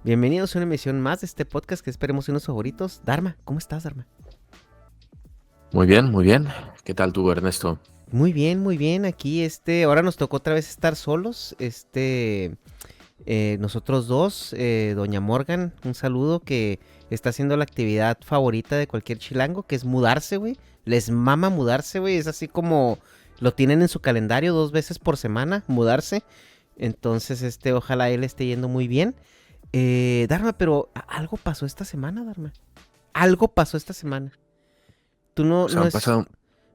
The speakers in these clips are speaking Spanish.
Bienvenidos a una emisión más de este podcast que esperemos unos favoritos. Dharma, ¿cómo estás, Dharma? Muy bien, muy bien. ¿Qué tal tú, Ernesto? Muy bien, muy bien. Aquí, ahora nos tocó otra vez estar solos. Nosotros dos, Doña Morgan, un saludo que está haciendo la actividad favorita de cualquier chilango, que es mudarse, güey. Les mama mudarse, güey. Es así como lo tienen en su calendario 2 veces por semana, mudarse. Entonces, ojalá él esté yendo muy bien. Dharma, pero algo pasó esta semana, Dharma. Algo pasó esta semana. Tú no, Pues no es,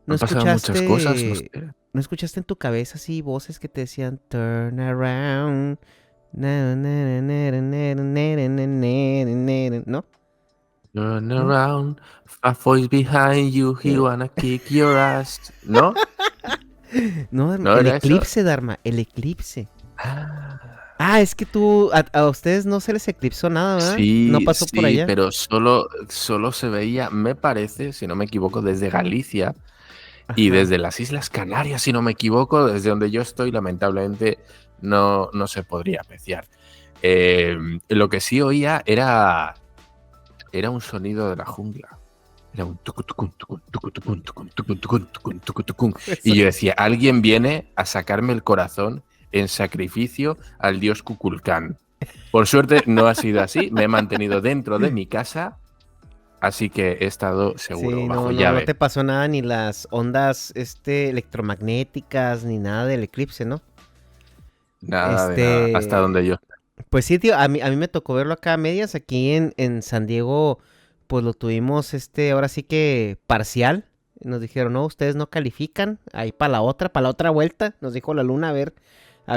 no han pasado muchas cosas, no sé. escuchaste, no escuchaste en tu cabeza así voces que te decían turn around. Na, na, na, na, na, na, na, na, na, na, na, ¿no? Turn ¿No? around, a voice behind you, he wanna kick your ass. ¿No? No, Dharma, ¿No el era eso? eclipse, Dharma, el eclipse. Ah, Ah, es que a ustedes no se les eclipsó nada, ¿verdad? No sí, pasó por sí, allá. pero solo se veía, me parece, si no me equivoco, desde Galicia y Ajá. desde las Islas Canarias, si no me equivoco, desde donde yo estoy, lamentablemente no se podría apreciar. Lo que sí oía era un sonido de la jungla. Era un tucutucun, tucun, tucutucun, tucun, tucun, tucun, tucun, tucutucun. Eso. Y yo decía, alguien viene a sacarme el corazón en sacrificio al dios Kukulcán. Por suerte no ha sido así, me he mantenido dentro de mi casa, así que he estado seguro, Sí, bajo no te llave. pasó nada ni las ondas, electromagnéticas ni nada del eclipse, ¿no? Nada de nada, hasta donde Este, yo. pues sí, tío, a mí me tocó verlo acá a medias, aquí en San Diego, pues lo tuvimos, ahora sí que parcial. Nos dijeron, no, ustedes no califican, ahí para la otra vuelta, nos dijo la luna, a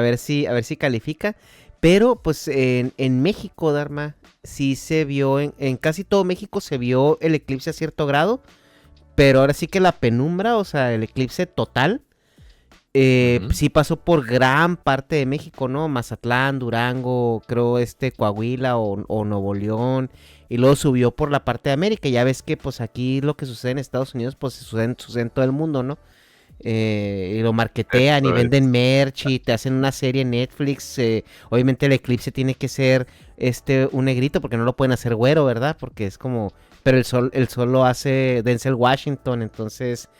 ver si califica. Pero, pues, en México, Dharma, sí se vio, en casi todo México se vio el eclipse a cierto grado, pero ahora sí que la penumbra, o sea, el eclipse total, Ujú. sí pasó por gran parte de México, ¿no? Mazatlán, Durango, creo Coahuila o Nuevo León. Y luego subió por la parte de América. Ya ves que pues aquí lo que sucede en Estados Unidos pues sucede en todo el mundo, ¿no? Y lo marketean y Eso venden es. merch y te hacen una serie en Netflix. Obviamente el eclipse tiene que ser un negrito porque no lo pueden hacer güero, ¿verdad? Porque es como... Pero el sol lo hace Denzel Washington, entonces...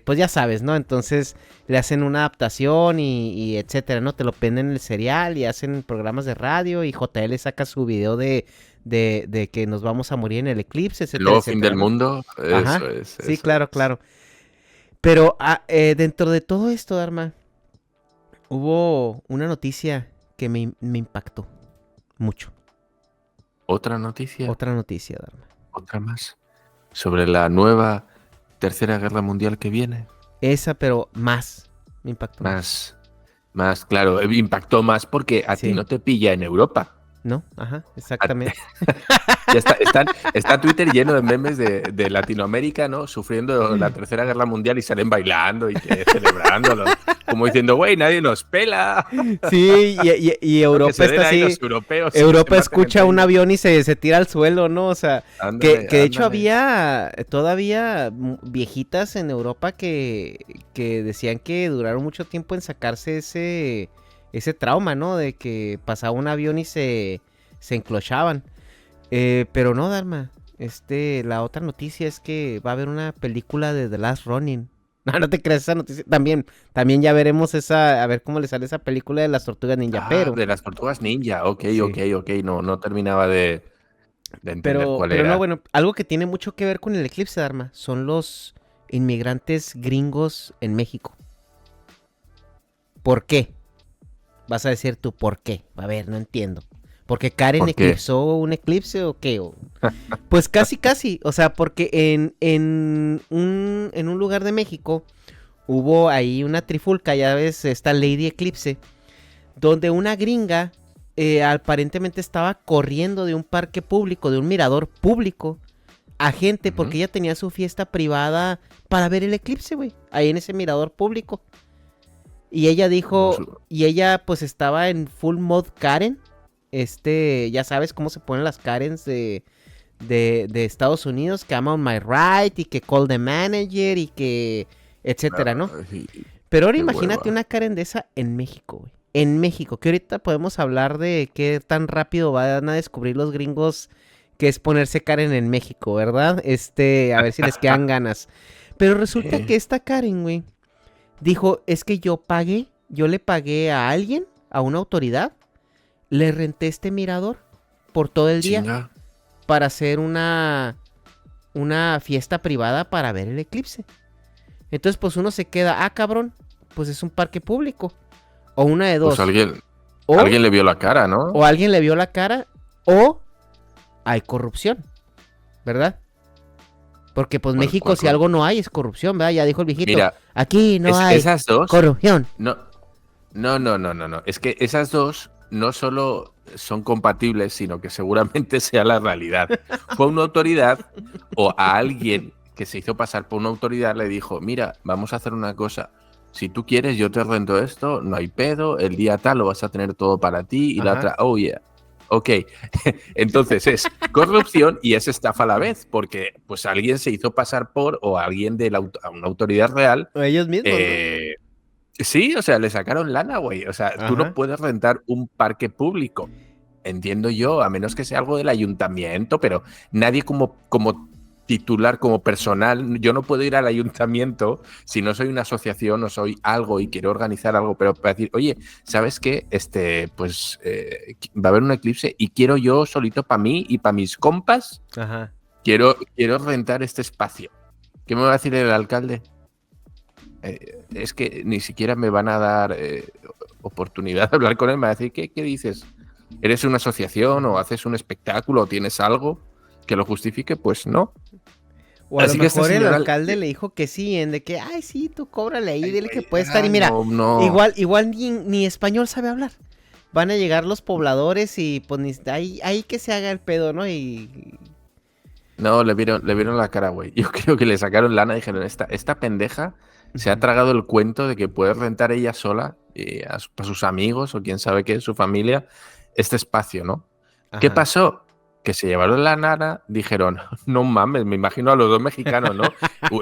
pues ya sabes, ¿no? Entonces le hacen una adaptación y etcétera, ¿no? Te lo venden en el serial y hacen programas de radio y JL saca su video de que nos vamos a morir en el eclipse, El etcétera, nuevo fin etcétera, del ¿no? mundo, eso Ajá, es, sí, eso claro, es. claro. Pero dentro de todo esto, Dharma, hubo una noticia que me impactó mucho. Otra noticia, Otra noticia, Dharma. otra más, sobre la nueva Tercera Guerra Mundial que viene. Esa, pero más. Me impactó más. Más, más, claro, impactó más porque a ti Sí, no te pilla en Europa. ¿no? Ajá, A- exactamente. Ya está Twitter lleno de memes de Latinoamérica, ¿no? Sufriendo la Tercera Guerra Mundial y salen bailando y que celebrándolo. Como diciendo, güey, nadie nos pela. Sí, y ¿No? Que Europa se den está ahí así. los europeos y se Europa maten escucha entre un ellos. avión y se tira al suelo, ¿no? O sea, que, Ándale, que de hecho ándale. había todavía viejitas en Europa que decían que duraron mucho tiempo en sacarse ese trauma, ¿no? De que pasaba un avión y se enclochaban. Pero no, Dharma. La otra noticia es que va a haber una película de The Last Ronin. No, no te creas esa noticia. También ya veremos a ver cómo le sale esa película de las tortugas ninja, Ah, pero de las tortugas ninja. Ok, sí. ok, ok. No terminaba de entender Pero, cuál pero no, era. bueno, algo que tiene mucho que ver con el eclipse, Dharma, son los inmigrantes gringos en México. ¿Por qué? Vas a decir tú, ¿por qué? A ver, no entiendo. ¿Porque Karen ¿Por qué? eclipsó un eclipse o qué? Pues casi, casi. O sea, porque en un lugar de México hubo ahí una trifulca, ya ves, esta Lady Eclipse, donde una gringa aparentemente estaba corriendo de un parque público, de un mirador público, a gente Ujú. porque ella tenía su fiesta privada para ver el eclipse, güey, ahí en ese mirador público. Y ella Como dijo, su- y ella pues estaba en full mod Karen. Ya sabes cómo se ponen las Karens de Estados Unidos, que I'm on my right y que call the manager y que etcétera, ¿no? Ay, Pero ahora qué imagínate hueva. una Karen de esa en México, güey. en México, que ahorita podemos hablar de qué tan rápido van a descubrir los gringos que es ponerse Karen en México, ¿verdad? A ver si les quedan ganas. Pero resulta que esta Karen, güey, dijo, es que yo le pagué a alguien, a una autoridad, le renté este mirador por todo el día Chinga. para hacer una fiesta privada para ver el eclipse. Entonces, pues uno se queda, cabrón, pues es un parque público. O una de dos. Pues o alguien le vio la cara, ¿no? o alguien le vio la cara, o hay corrupción, ¿verdad? Porque pues Bueno, México, si algo no hay, es corrupción, ¿verdad? Ya dijo el viejito. Mira, aquí no hay esas dos. corrupción. No, no. Es que esas dos no solo son compatibles, sino que seguramente sea la realidad. Fue una autoridad o a alguien que se hizo pasar por una autoridad le dijo, mira, vamos a hacer una cosa. Si tú quieres, yo te rento esto, no hay pedo, el día tal lo vas a tener todo para ti. Y la Ajá. otra, oh yeah. Ok, entonces es corrupción y es estafa a la vez, porque pues alguien se hizo pasar por o alguien de una autoridad real. O ellos mismos, Sí, o sea, le sacaron lana, güey. O sea, ¿no? tú no Ajá. puedes rentar un parque público, entiendo yo, a menos que sea algo del ayuntamiento, pero nadie como titular, como personal, yo no puedo ir al ayuntamiento si no soy una asociación o soy algo y quiero organizar algo, pero para decir, oye, ¿sabes qué? Pues va a haber un eclipse y quiero yo solito para mí y para mis compas, Ajá. quiero rentar este espacio. ¿Qué me va a decir el alcalde? Es que ni siquiera me van a dar oportunidad de hablar con él. Me va a decir, ¿qué dices? ¿Eres una asociación o haces un espectáculo o tienes algo que lo justifique? Pues no. O a Así lo que esta mejor el señora... alcalde le dijo que sí, de que, ay, sí, tú cóbrale ahí, dile que puede estar. Y mira, no. igual ni español sabe hablar. Van a llegar los pobladores y pues ahí que se haga el pedo, ¿no? No, le vieron la cara, güey. Yo creo que le sacaron lana y dijeron, esta pendeja se ha tragado el cuento de que puede rentar ella sola a sus amigos o quién sabe qué, su familia, este espacio, ¿no? ¿Qué Ajá. pasó? Que se llevaron la nana, dijeron, no mames, me imagino a los dos mexicanos, ¿no?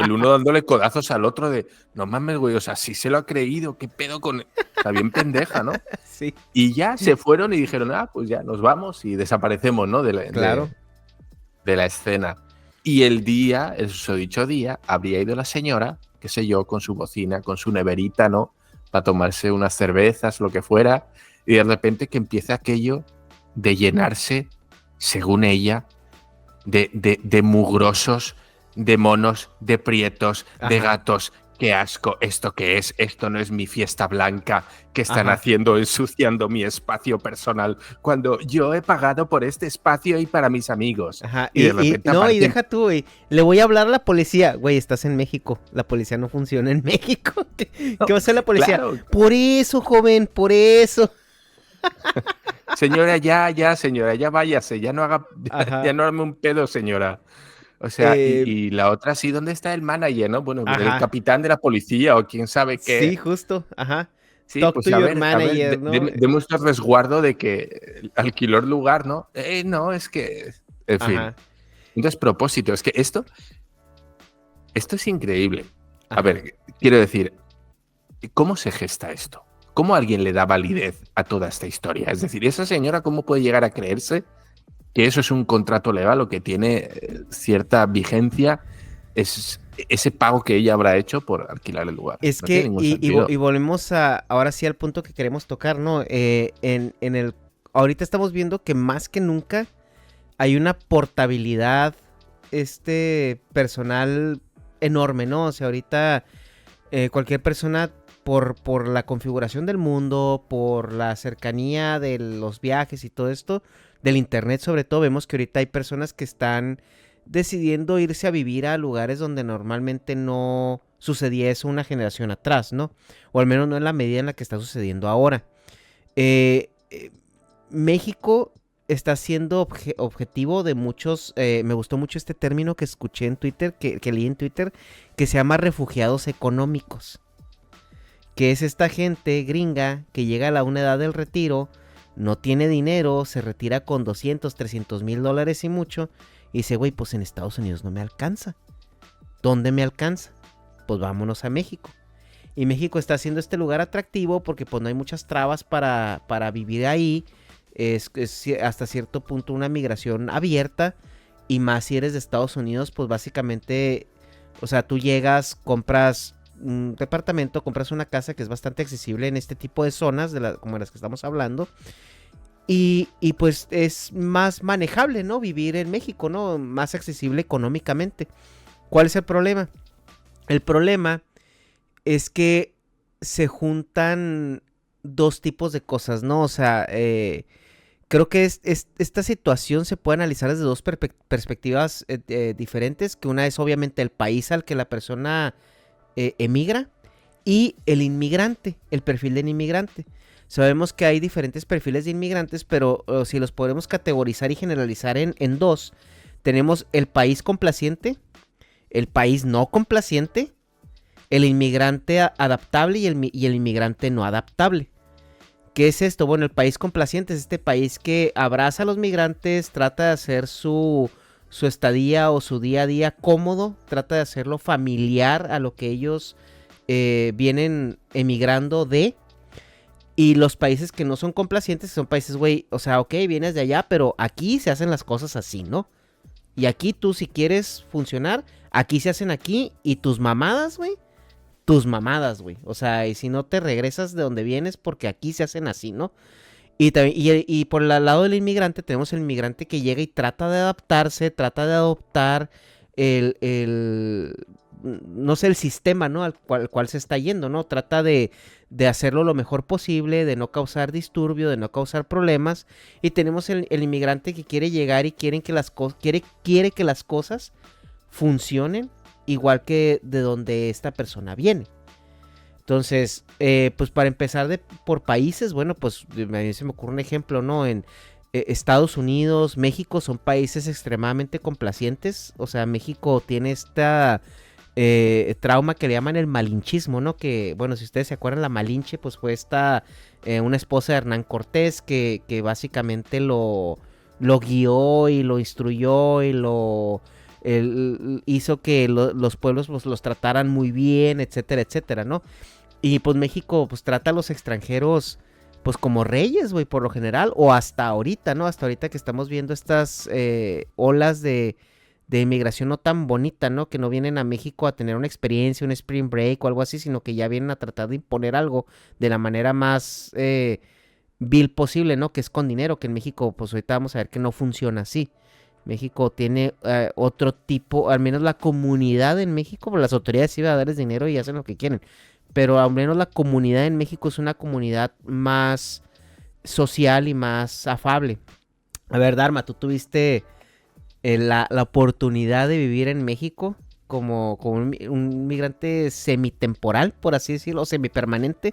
El uno dándole codazos al otro de, no mames, güey, o sea, sí se lo ha creído, qué pedo con... O sea, bien pendeja, ¿no? Sí, Y ya se fueron y dijeron, pues ya nos vamos y desaparecemos, ¿no? claro. De la escena. Y el susodicho día, habría ido la señora, qué sé yo, con su bocina, con su neverita, ¿no? Para tomarse unas cervezas, lo que fuera, y de repente que empieza aquello de llenarse, según ella, de mugrosos, de monos, de prietos, de Ajá. gatos. Qué asco, ¿esto qué es? Esto no es mi fiesta blanca. ¿Qué están Ajá. haciendo ensuciando mi espacio personal cuando yo he pagado por este espacio y para mis amigos? Ajá. Y de repente No, y aparecen... deja tú, güey. Le voy a hablar a la policía. Güey, estás en México. La policía no funciona en México. ¿Qué No, va a hacer la policía? claro, Por eso, joven, por eso. señora, señora, ya váyase, ya no haga, ya Ajá. no haga un pedo, señora. O sea, Eh, y la otra sí, ¿dónde está el manager, no? Bueno, el ajá. capitán de la policía o quién sabe Sí, qué. justo. Ajá. Sí, Talk to pues your a ver, manager, ¿no? deme usted resguardo de que alquiló el lugar, ¿no? No, es que, en fin, Ajá. un despropósito. Es que esto es increíble. A Ajá. ver, quiero decir, ¿cómo se gesta esto? ¿Cómo alguien le da validez a toda esta historia? Es decir, ¿esa señora cómo puede llegar a creerse que eso es un contrato legal o que tiene cierta vigencia? Es ese pago que ella habrá hecho por alquilar el lugar. Es No tiene que, ningún sentido. y volvemos ahora sí al punto que queremos tocar, ¿no? Ahorita estamos viendo que más que nunca hay una portabilidad, personal enorme, ¿no? O sea, ahorita cualquier persona, por la configuración del mundo, por la cercanía de los viajes y todo esto, del internet sobre todo, vemos que ahorita hay personas que están decidiendo irse a vivir a lugares donde normalmente no sucedía eso una generación atrás, ¿no? O al menos no en la medida en la que está sucediendo ahora. México está siendo objetivo de muchos, me gustó mucho este término que escuché en Twitter, que leí en Twitter, que se llama refugiados económicos, que es esta gente gringa que llega a una edad del retiro, no tiene dinero, se retira con 200, 300 mil dólares y mucho, y dice, güey, pues en Estados Unidos no me alcanza. ¿Dónde me alcanza? Pues vámonos a México. Y México está haciendo este lugar atractivo porque pues no hay muchas trabas para vivir ahí. Es hasta cierto punto una migración abierta. Y más si eres de Estados Unidos, pues básicamente, o sea, tú llegas, compras un departamento, compras una casa que es bastante accesible en este tipo de zonas, como las que estamos hablando. Y pues es más manejable, ¿no? Vivir en México, ¿no? Más accesible económicamente. ¿Cuál es el problema? El problema es que se juntan dos tipos de cosas, ¿no? O sea, creo que esta situación se puede analizar desde dos perspectivas diferentes, que una es obviamente el país al que la persona emigra y el inmigrante, el perfil del inmigrante. Sabemos que hay diferentes perfiles de inmigrantes, pero si los podemos categorizar y generalizar en dos, tenemos el país complaciente, el país no complaciente, el inmigrante adaptable y el inmigrante no adaptable. ¿Qué es esto? Bueno, el país complaciente es este país que abraza a los migrantes, trata de hacer su estadía o su día a día cómodo, trata de hacerlo familiar a lo que ellos vienen emigrando de. Y los países que no son complacientes son países, güey, o sea, ok, vienes de allá, pero aquí se hacen las cosas así, ¿no? Y aquí tú si quieres funcionar, aquí se hacen aquí y tus mamadas, güey. O sea, y si no te regresas de donde vienes porque aquí se hacen así, ¿no? Y por el lado del inmigrante tenemos el inmigrante que llega y trata de adaptarse, trata de adoptar no sé, el sistema, ¿no? Al cual se está yendo, ¿no? Trata de hacerlo lo mejor posible, de no causar disturbio, de no causar problemas. Y tenemos el inmigrante que quiere llegar y quiere que las cosas funcionen igual que de donde esta persona viene. Entonces, pues para empezar por países, bueno, pues a mí se me ocurre un ejemplo, ¿no? En Estados Unidos, México son países extremadamente complacientes. O sea, México tiene esta trauma que le llaman el malinchismo, ¿no? Que, bueno, si ustedes se acuerdan, la Malinche, pues fue una esposa de Hernán Cortés que básicamente lo guió y lo instruyó y hizo que los pueblos pues, los trataran muy bien, etcétera, etcétera, ¿no? Y pues México pues trata a los extranjeros pues como reyes, güey, por lo general, o hasta ahorita, ¿no? Hasta ahorita que estamos viendo estas olas de inmigración no tan bonita, ¿no? Que no vienen a México a tener una experiencia, un spring break o algo así, sino que ya vienen a tratar de imponer algo de la manera más vil posible, ¿no? Que es con dinero, que en México pues ahorita vamos a ver que no funciona así. México tiene otro tipo, al menos la comunidad en México, pues las autoridades sí van a darles dinero y hacen lo que quieren, pero al menos la comunidad en México es una comunidad más social y más afable. A ver, Dharma, tú tuviste la oportunidad de vivir en México como un migrante semitemporal, por así decirlo, semipermanente.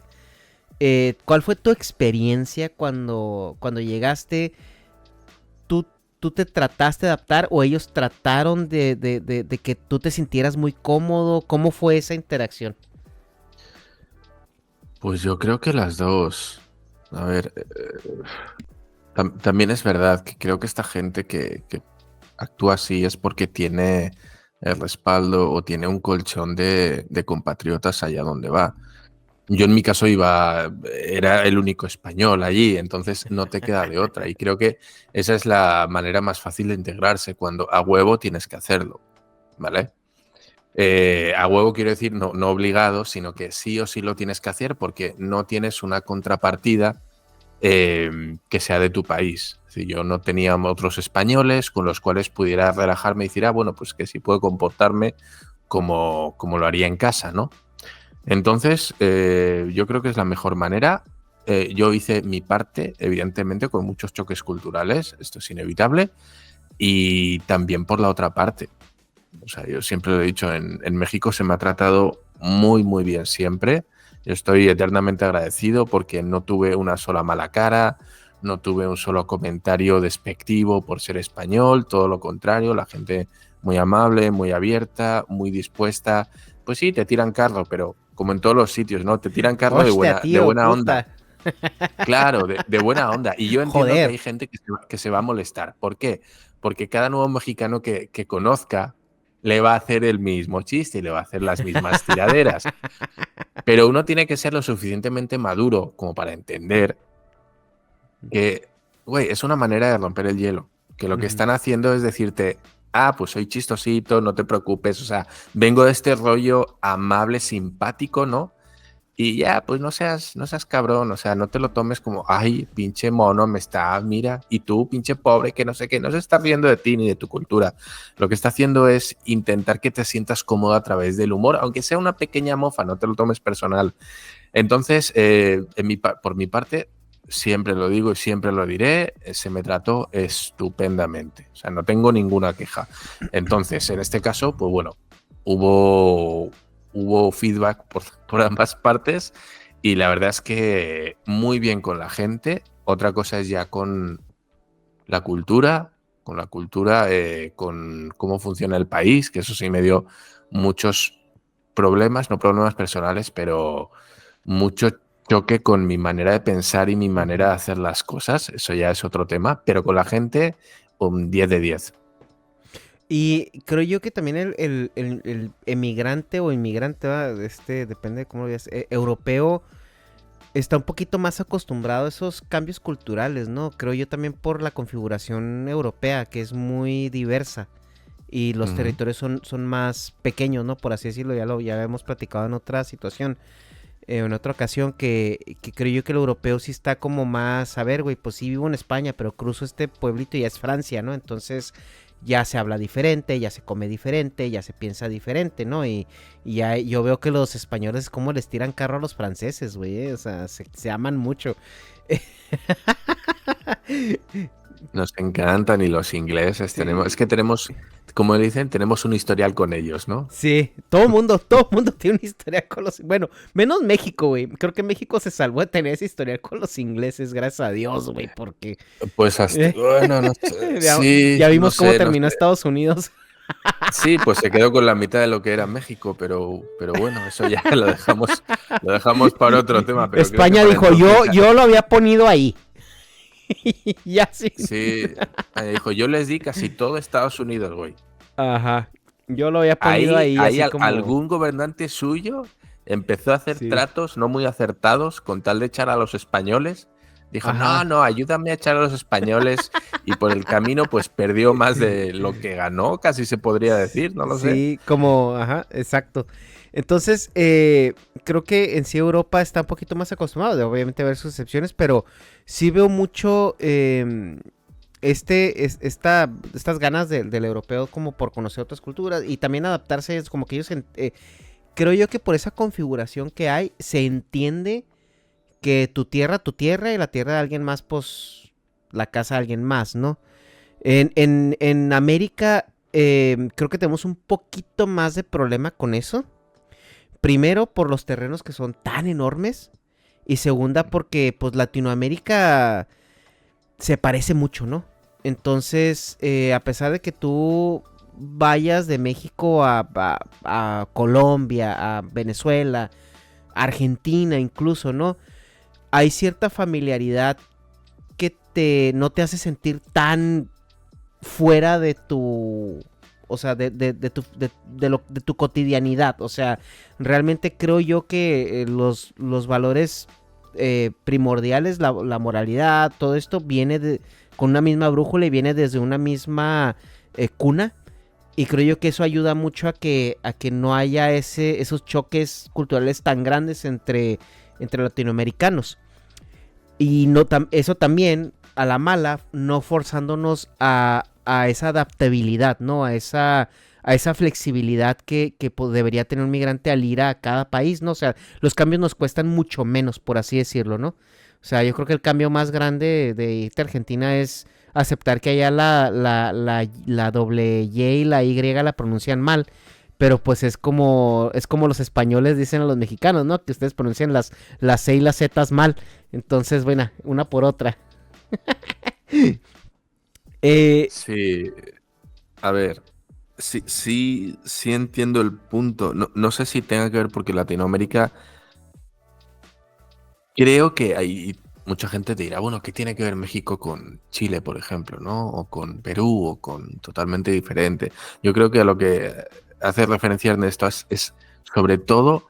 ¿Cuál fue tu experiencia cuando llegaste? ¿Tú, ¿Tú te trataste de adaptar o ellos trataron de que tú te sintieras muy cómodo? ¿Cómo fue esa interacción? Pues yo creo que las dos. A ver, también es verdad que creo que esta gente que actúa así es porque tiene el respaldo o tiene un colchón de compatriotas allá donde va. Yo en mi caso era el único español allí, entonces no te queda de otra. Y creo que esa es la manera más fácil de integrarse, cuando a huevo tienes que hacerlo, ¿vale? A huevo quiero decir no obligado, sino que sí o sí lo tienes que hacer porque no tienes una contrapartida que sea de tu país. Es decir, yo no tenía otros españoles con los cuales pudiera relajarme y decir, bueno, pues que sí puedo comportarme como lo haría en casa, ¿no? Entonces, yo creo que es la mejor manera. Yo hice mi parte, evidentemente, con muchos choques culturales, esto es inevitable, y también por la otra parte. O sea, yo siempre lo he dicho, en México se me ha tratado muy, muy bien siempre. Yo estoy eternamente agradecido porque no tuve una sola mala cara, no tuve un solo comentario despectivo por ser español, todo lo contrario, la gente muy amable, muy abierta, muy dispuesta. Pues sí, te tiran carro, pero como en todos los sitios, ¿no? Te tiran carro Hostia, de tío, buena onda. puta. Claro, de buena onda. Y yo entiendo que Joder. hay gente que se va a molestar. ¿Por qué? Porque cada nuevo mexicano que conozca le va a hacer el mismo chiste y le va a hacer las mismas tiraderas. Pero uno tiene que ser lo suficientemente maduro como para entender que, güey, es una manera de romper el hielo. Que lo que Ujú. están haciendo es decirte, ah, pues soy chistosito, no te preocupes. O sea, vengo de este rollo amable, simpático, ¿no? Y ya, pues no seas cabrón, o sea, no te lo tomes como, ay, pinche mono, me está, mira, y tú, pinche pobre, que no sé qué, no se está riendo de ti ni de tu cultura. Lo que está haciendo es intentar que te sientas cómodo a través del humor, aunque sea una pequeña mofa, no te lo tomes personal. Entonces, por mi parte, siempre lo digo y siempre lo diré, se me trató estupendamente, o sea, no tengo ninguna queja. Entonces, en este caso, pues bueno, hubo, hubo feedback por ambas partes y la verdad es que muy bien con la gente. Otra cosa es ya con la cultura, con cómo funciona el país, que eso sí me dio muchos problemas, no problemas personales, pero mucho choque con mi manera de pensar y mi manera de Ujú. hacer las cosas. Eso ya es otro tema, pero con la gente, un 10 de 10. Y creo yo que también el emigrante o inmigrante, ¿verdad? Depende de cómo lo veas, europeo, está un poquito más acostumbrado a esos cambios culturales, ¿no? Creo yo también por la configuración europea, que es muy diversa. Y los Ujú. territorios son más pequeños, ¿no? Por así decirlo, ya hemos platicado en otra situación, en otra ocasión, que creo yo que el europeo sí está como más, a ver, güey, pues sí vivo en España, pero cruzo este pueblito y ya es Francia, ¿no? Entonces ya se habla diferente, ya se come diferente, ya se piensa diferente, ¿no? Y ya yo veo que los españoles como les tiran carro a los franceses, güey, o sea, se aman mucho. Nos encantan y los ingleses tenemos, es Sí. que tenemos, como dicen, tenemos un historial con ellos, ¿no? Sí, todo mundo tiene una historia con los... Bueno, menos México, güey. Creo que México se salvó de tener esa historia con los ingleses, gracias a Dios, güey, porque... Pues hasta, eh, bueno, no sé, ya, sí, ya no vimos cómo sé, no terminó sé. Estados Unidos. Sí, pues se quedó con la mitad de lo que era México, pero bueno, eso ya lo dejamos para otro tema, pero creo que España para dijo, entonces ya, yo lo había ponido ahí. Y así. sí, dijo, yo les di casi todo Estados Unidos, güey. Ajá. Yo lo había ponido Ahí, ahí, ahí así como... algún gobernante suyo empezó a hacer Sí. tratos no muy acertados con tal de echar a los españoles. Dijo, no, Ajá. no, ayúdame a echar a los españoles. Y por el camino, pues perdió más de lo que ganó, casi se podría decir, no lo sé. Sí, como, ajá, exacto. Entonces, creo que en sí Europa está un poquito más acostumbrado, de obviamente ver sus excepciones, pero sí veo mucho estas ganas del europeo como por conocer otras culturas y también adaptarse, es como que ellos, creo yo que por esa configuración que hay, se entiende que tu tierra y la tierra de alguien más, pues la casa de alguien más, ¿no? En América creo que tenemos un poquito más de problema con eso. Primero por los terrenos que son tan enormes. Y segunda porque pues Latinoamérica se parece mucho, ¿no? Entonces, a pesar de que tú vayas de México a Colombia, a Venezuela, Argentina incluso, ¿no? Hay cierta familiaridad que no te hace sentir tan fuera de tu, o sea, de tu cotidianidad. O sea, realmente creo yo que los valores primordiales, la moralidad, todo esto viene con una misma brújula y viene desde una misma cuna. Y creo yo que eso ayuda mucho a que no haya esos choques culturales tan grandes entre latinoamericanos. Y no eso también, a la mala, no forzándonos a esa adaptabilidad, ¿no? A esa flexibilidad que pues, debería tener un migrante al ir a cada país, ¿no? O sea, los cambios nos cuestan mucho menos, por así decirlo, ¿no? O sea, yo creo que el cambio más grande de irte a Argentina es aceptar que allá la doble Y y la Y la pronuncian mal. Pero pues es como los españoles dicen a los mexicanos, ¿no? Que ustedes pronuncian las C y las Z mal. Entonces, bueno, una por otra. Eh, Sí, a ver, sí, sí, sí entiendo el punto. No, no sé si tenga que ver porque Latinoamérica creo que hay. mucha gente te dirá, bueno, ¿qué tiene que ver México con Chile, por ejemplo, ¿no? O con Perú, o con totalmente diferente. Yo creo que a lo que hace referencia Ernesto es sobre todo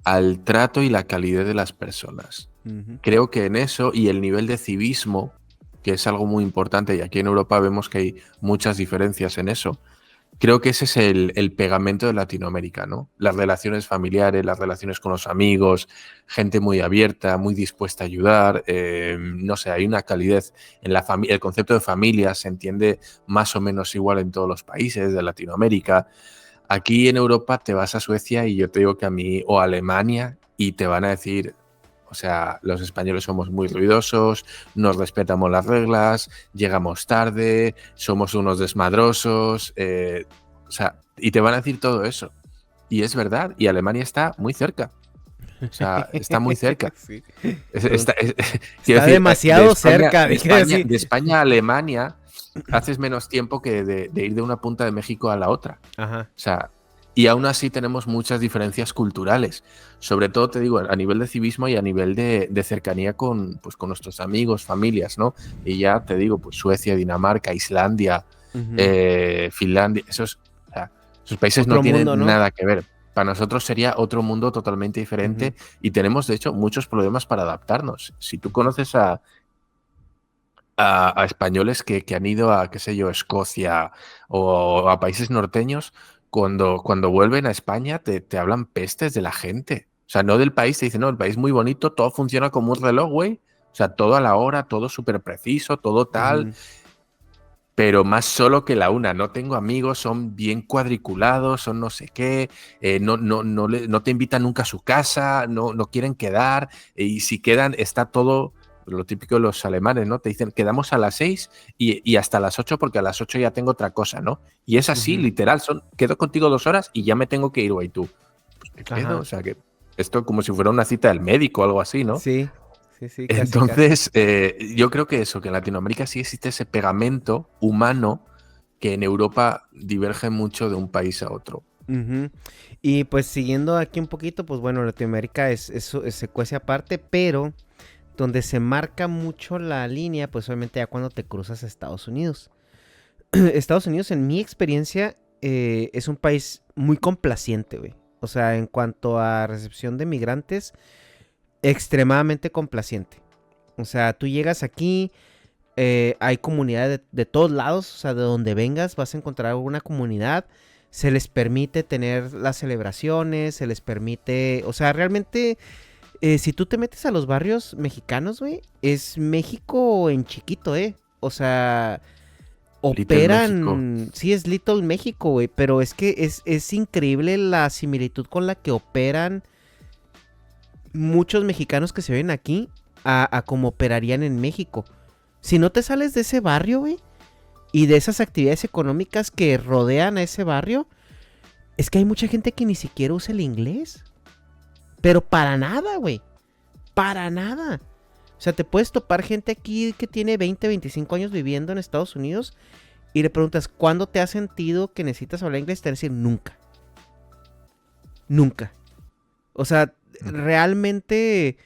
al trato y la calidez de las personas. Ujú. Creo que en eso y el nivel de civismo, que es algo muy importante, y aquí en Europa vemos que hay muchas diferencias en eso. Creo que ese es el pegamento de Latinoamérica, ¿no? Las relaciones familiares, las relaciones con los amigos, gente muy abierta, muy dispuesta a ayudar. No sé, hay una calidez en la familia. El concepto de familia se entiende más o menos igual en todos los países de Latinoamérica. Aquí en Europa te vas a Suecia y yo te digo que a mí, o a Alemania, y te van a decir, o sea, los españoles somos muy ruidosos, nos respetamos las reglas, llegamos tarde, somos unos desmadrosos, o sea, y te van a decir todo eso. Y es verdad, y Alemania está muy cerca, o sea, está muy cerca. Sí. Entonces, Quiero está decir, demasiado cerca, dije así. De España a Alemania haces menos tiempo que de ir de una punta de México a la otra. Ajá. O sea, y aún así tenemos muchas diferencias culturales. Sobre todo, te digo, a nivel de civismo y a nivel de cercanía con, pues, con nuestros amigos, familias, ¿no? Y ya te digo, pues Suecia, Dinamarca, Islandia, Ujú. Finlandia, o sea, esos países no Otro mundo, tienen ¿no? nada que ver. Para nosotros sería otro mundo totalmente Ujú. diferente y tenemos, de hecho, muchos problemas para adaptarnos. Si tú conoces a españoles que han ido a, qué sé yo, Escocia o a países norteños, cuando vuelven a España te hablan pestes de la gente. O sea, no del país, te dicen, no, el país es muy bonito, todo funciona como un reloj, güey. O sea, todo a la hora, todo súper preciso, todo tal, Ujú. pero más solo que la una. No tengo amigos, son bien cuadriculados, son no sé qué, no te invitan nunca a su casa, no quieren quedar, y si quedan está todo lo típico de los alemanes, ¿no? Te dicen, quedamos a las 6 y hasta las 8 porque a las 8 ya tengo otra cosa, ¿no? Y es así, Ujú. literal, quedo contigo 2 horas y ya me tengo que ir, güey, tú. Pues, ¿qué pedo? O Ajá. sea, que esto como si fuera una cita del médico o algo así, ¿no? Sí, sí, sí, casi, casi. Entonces, yo creo que eso, que en Latinoamérica sí existe ese pegamento humano que en Europa diverge mucho de un país a otro. Ujú. Y pues siguiendo aquí un poquito, pues bueno, Latinoamérica se cuece aparte, pero donde se marca mucho la línea, pues obviamente ya cuando te cruzas a Estados Unidos. Estados Unidos, en mi experiencia, es un país muy complaciente, güey. O sea, en cuanto a recepción de migrantes, extremadamente complaciente. O sea, tú llegas aquí, hay comunidades de todos lados, o sea, de donde vengas vas a encontrar alguna comunidad. Se les permite tener las celebraciones, se les permite, o sea, realmente, si tú te metes a los barrios mexicanos, güey, es México en chiquito, ¿eh? O sea, Little México. operan, sí es Little México, güey, pero es que es increíble la similitud con la que operan muchos mexicanos que se ven aquí a como operarían en México. Si no te sales de ese barrio, güey, y de esas actividades económicas que rodean a ese barrio, es que hay mucha gente que ni siquiera usa el inglés. Pero para nada, güey. Para nada. O sea, te puedes topar gente aquí que tiene 20, 25 años viviendo en Estados Unidos y le preguntas, ¿cuándo te has sentido que necesitas hablar inglés? Te van a decir, nunca. Nunca. O sea, realmente...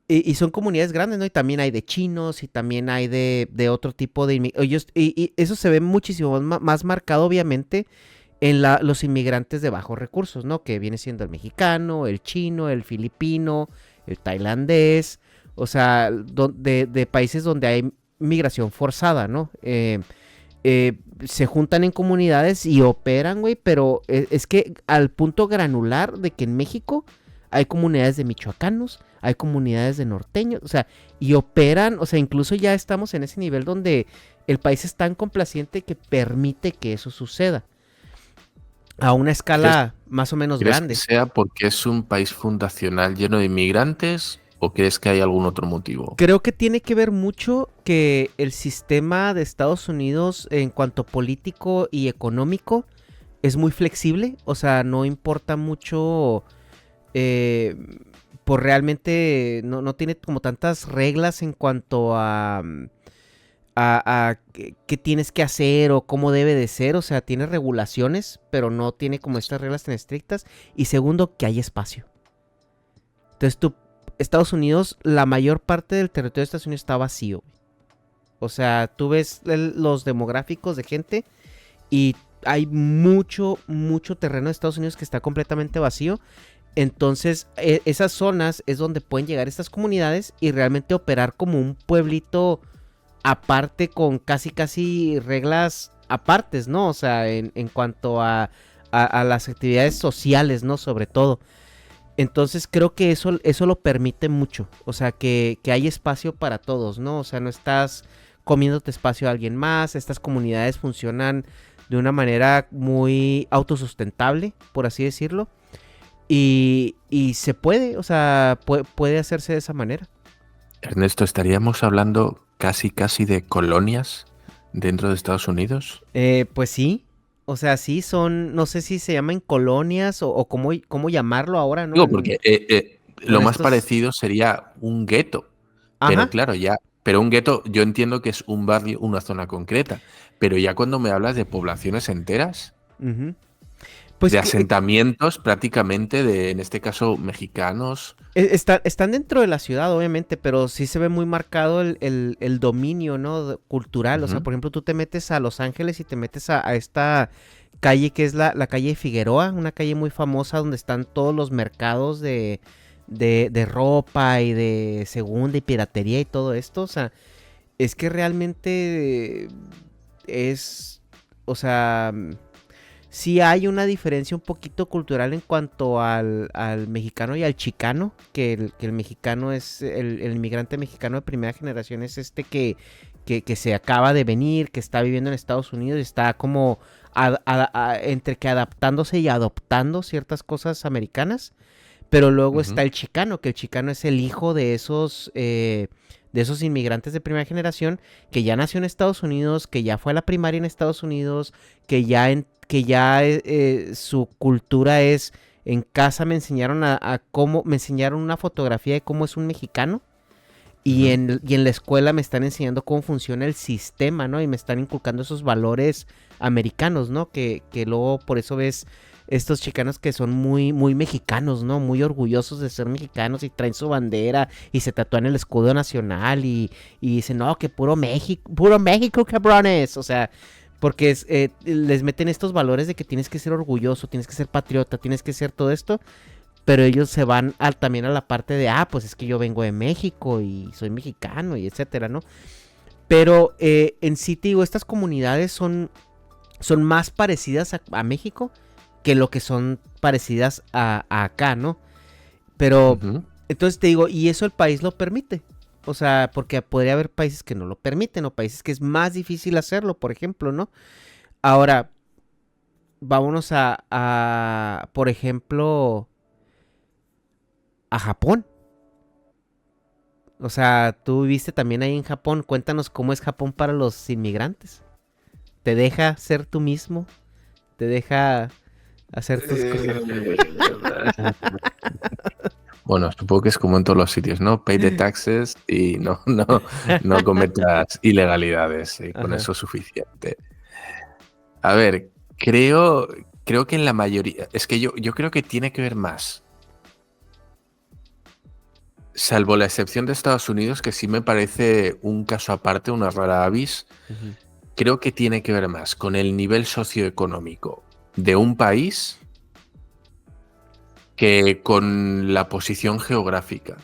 Y son comunidades grandes, ¿no? Y también hay de chinos y también hay de otro tipo de inmigrantes. Y eso se ve muchísimo más marcado, obviamente, en los inmigrantes de bajos recursos, ¿no? Que viene siendo el mexicano, el chino, el filipino, el tailandés. O sea, de países donde hay migración forzada, ¿no? Se juntan en comunidades y operan, güey, pero es que al punto granular de que en México hay comunidades de michoacanos, hay comunidades de norteños, o sea, y operan, o sea, incluso ya estamos en ese nivel donde el país es tan complaciente que permite que eso suceda a una ¿Crees, escala más o menos crees que grande. sea porque es un país fundacional lleno de inmigrantes o crees que hay algún otro motivo? Creo que tiene que ver mucho que el sistema de Estados Unidos en cuanto político y económico es muy flexible, o sea, no importa mucho, eh, por realmente no tiene como tantas reglas en cuanto a qué tienes que hacer o cómo debe de ser, o sea, tiene regulaciones, pero no tiene como estas reglas tan estrictas. Y segundo, que hay espacio. Entonces tú Estados Unidos, la mayor parte del territorio de Estados Unidos está vacío. O sea, tú ves los demográficos de gente y hay mucho, mucho terreno de Estados Unidos que está completamente vacío. Entonces, esas zonas es donde pueden llegar estas comunidades y realmente operar como un pueblito aparte con casi reglas apartes, ¿no? O sea, en cuanto a las actividades sociales, ¿no? Sobre todo. Entonces creo que eso lo permite mucho. O sea, que hay espacio para todos, ¿no? O sea, no estás comiéndote espacio a alguien más. Estas comunidades funcionan de una manera muy autosustentable, por así decirlo. Y se puede, o sea, puede hacerse de esa manera. Ernesto, ¿estaríamos hablando casi de colonias dentro de Estados Unidos? Pues sí. O sea, sí son, no sé si se llaman colonias o cómo llamarlo ahora, ¿no? Digo, porque lo Con más estos... parecido sería un gueto. Pero Ajá. claro, pero un gueto yo entiendo que es un barrio, una zona concreta. Pero ya cuando me hablas de poblaciones enteras, Uh-huh. Pues de asentamientos prácticamente en este caso, mexicanos. están dentro de la ciudad, obviamente, pero sí se ve muy marcado el dominio, ¿no? Cultural. O sea, Ujú, por ejemplo, tú te metes a Los Ángeles y te metes a esta calle que es la calle de Figueroa, una calle muy famosa donde están todos los mercados de ropa y de segunda y piratería y todo esto. O sea, es que realmente es, o sea, sí hay una diferencia un poquito cultural en cuanto al mexicano y al chicano, que el mexicano es, el inmigrante mexicano de primera generación es este que se acaba de venir, que está viviendo en Estados Unidos y está como entre que adaptándose y adoptando ciertas cosas americanas. Pero luego ujú. está el chicano, que el chicano es el hijo de esos inmigrantes de primera generación que ya nació en Estados Unidos, que ya fue a la primaria en Estados Unidos, que ya su cultura es en casa me enseñaron a cómo, me enseñaron una fotografía de cómo es un mexicano Ujú. y en la escuela me están enseñando cómo funciona el sistema, ¿no? Y me están inculcando esos valores americanos, ¿no? Que luego por eso ves estos chicanos que son muy, muy mexicanos, ¿no? Muy orgullosos de ser mexicanos y traen su bandera y se tatúan el escudo nacional y dicen, no, que puro México, cabrones. O sea, porque les meten estos valores de que tienes que ser orgulloso, tienes que ser patriota, tienes que ser todo esto, pero ellos se van también a la parte de, pues es que yo vengo de México y soy mexicano y etcétera, ¿no? Pero en sí, te digo, estas comunidades son más parecidas a México que lo que son parecidas a acá, ¿no? Pero, Ujú. entonces te digo, y eso el país lo permite. O sea, porque podría haber países que no lo permiten o países que es más difícil hacerlo, por ejemplo, ¿no? Ahora, vámonos por ejemplo, a Japón. O sea, tú viviste también ahí en Japón. Cuéntanos cómo es Japón para los inmigrantes. ¿Te deja ser tú mismo? ¿Te deja hacer tus cosas? Bueno, supongo que es como en todos los sitios, ¿no? Pay the taxes y no cometas ilegalidades. Y con Ajá. eso es suficiente. A ver, creo que en la mayoría. Es que yo creo que tiene que ver más. Salvo la excepción de Estados Unidos, que sí me parece un caso aparte, una rara avis. Ujú. Creo que tiene que ver más con el nivel socioeconómico de un país que con la posición geográfica.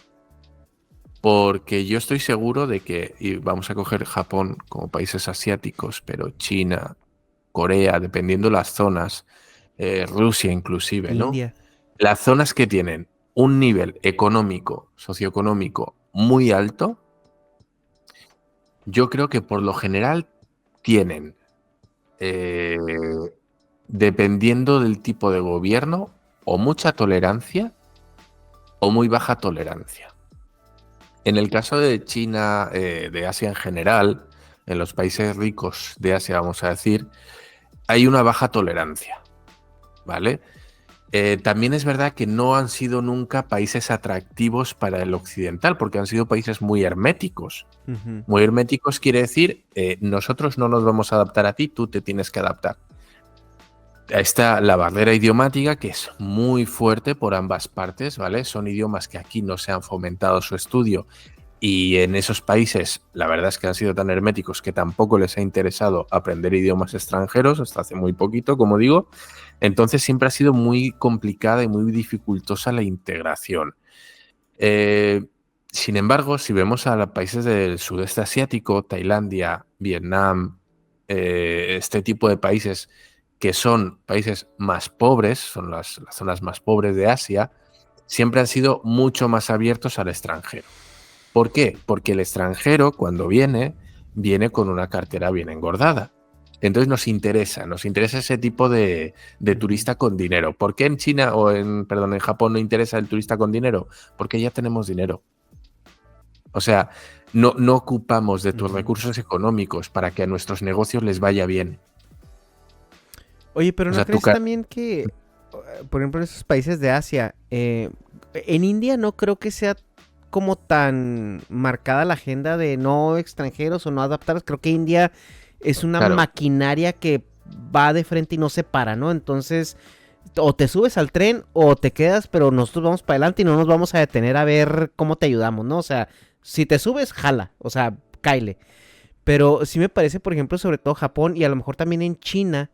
Porque yo estoy seguro de que, y vamos a coger Japón como países asiáticos, pero China, Corea, dependiendo las zonas, Rusia inclusive, ¿no? India. Las zonas que tienen un nivel económico, socioeconómico muy alto, yo creo que por lo general tienen, eh, dependiendo del tipo de gobierno, o mucha tolerancia o muy baja tolerancia. En el caso de China, de Asia en general, en los países ricos de Asia, vamos a decir, hay una baja tolerancia, ¿vale? También es verdad que no han sido nunca países atractivos para el occidental, porque han sido países muy herméticos. Ujú. Muy herméticos quiere decir, nosotros no nos vamos a adaptar a ti, tú te tienes que adaptar. está la barrera idiomática, que es muy fuerte por ambas partes, ¿vale? Son idiomas que aquí no se han fomentado su estudio y en esos países la verdad es que han sido tan herméticos que tampoco les ha interesado aprender idiomas extranjeros hasta hace muy poquito, como digo. Entonces siempre ha sido muy complicada y muy dificultosa la integración. Eh, Sin embargo, si vemos a los países del sudeste asiático, Tailandia, Vietnam, este tipo de países que son países más pobres, son las zonas más pobres de Asia, siempre han sido mucho más abiertos al extranjero. ¿Por qué? Porque el extranjero, cuando viene, viene con una cartera bien engordada. Entonces nos interesa ese tipo de turista con dinero. ¿Por qué en China o en Japón no interesa el turista con dinero? Porque ya tenemos dinero. O sea, no ocupamos de tus recursos económicos para que a nuestros negocios les vaya bien. Oye, pero O ¿no sea, crees también que, por ejemplo, en esos países de Asia, en India no creo que sea como tan marcada la agenda de no extranjeros o no adaptados? Creo que India es una claro, maquinaria que va de frente y no se para, ¿no? Entonces, o te subes al tren o te quedas, pero nosotros vamos para adelante y no nos vamos a detener a ver cómo te ayudamos, ¿no? O sea, si te subes, jala, o sea, cáele. Pero sí me parece, por ejemplo, sobre todo Japón y a lo mejor también en China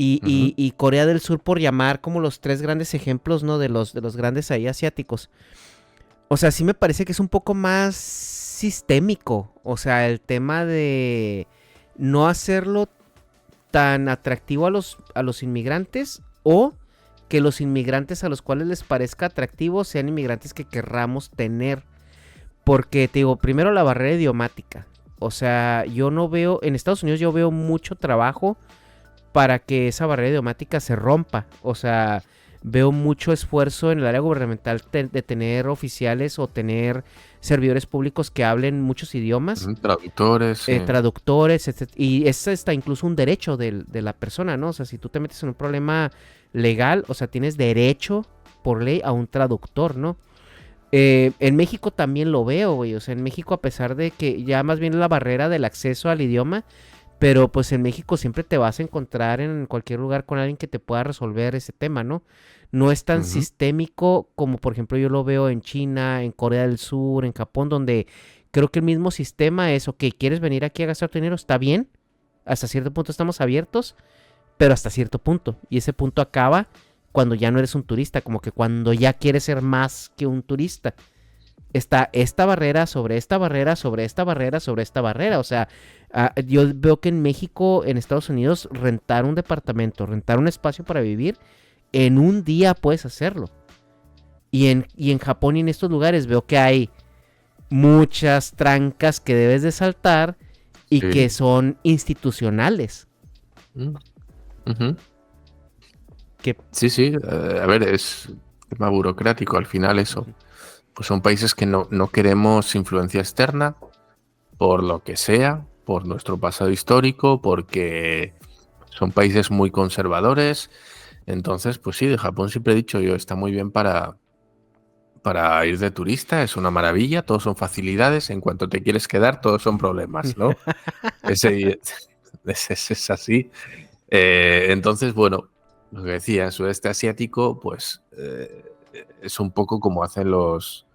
y Corea del Sur, por llamar como los tres grandes ejemplos, ¿no? De los grandes ahí asiáticos. O sea, sí me parece que es un poco más sistémico. O sea, el tema de no hacerlo tan atractivo a los inmigrantes, o que los inmigrantes a los cuales les parezca atractivo sean inmigrantes que querramos tener. Porque te digo, primero la barrera idiomática. O sea, yo no veo, en Estados Unidos yo veo mucho trabajo para que esa barrera idiomática se rompa. O sea, veo mucho esfuerzo en el área gubernamental de tener oficiales o tener servidores públicos que hablen muchos idiomas, traductores, sí. traductores, etc. Y eso está incluso un derecho de la persona, ¿no? O sea, si tú te metes en un problema legal, o sea, tienes derecho por ley a un traductor, ¿no? En México también lo veo, güey. O sea, en México, a pesar de que ya más bien la barrera del acceso al idioma, pero pues en México siempre te vas a encontrar en cualquier lugar con alguien que te pueda resolver ese tema, ¿no? No es tan sistémico como por ejemplo yo lo veo en China, en Corea del Sur, en Japón, donde creo que el mismo sistema es, ok, ¿quieres venir aquí a gastar tu dinero? Está bien, hasta cierto punto estamos abiertos, pero hasta cierto punto. Y ese punto acaba cuando ya no eres un turista, como que cuando ya quieres ser más que un turista. Está esta barrera sobre esta barrera sobre esta barrera sobre esta barrera. O sea, yo veo que en México, en Estados Unidos, rentar un departamento, rentar un espacio para vivir, en un día puedes hacerlo. Y en Japón y en estos lugares veo que hay muchas trancas que debes de saltar y Sí. que son institucionales. Que, Sí, sí. A ver, es tema burocrático al final eso. Pues son países que no queremos influencia externa, por lo que sea, por nuestro pasado histórico, porque son países muy conservadores. Entonces, pues sí, de Japón siempre he dicho yo, está muy bien para ir de turista, es una maravilla, todos son facilidades, en cuanto te quieres quedar, todos son problemas, ¿no? Ese, es así. Entonces, bueno, lo que decía, en sudeste asiático, pues es un poco como hacen los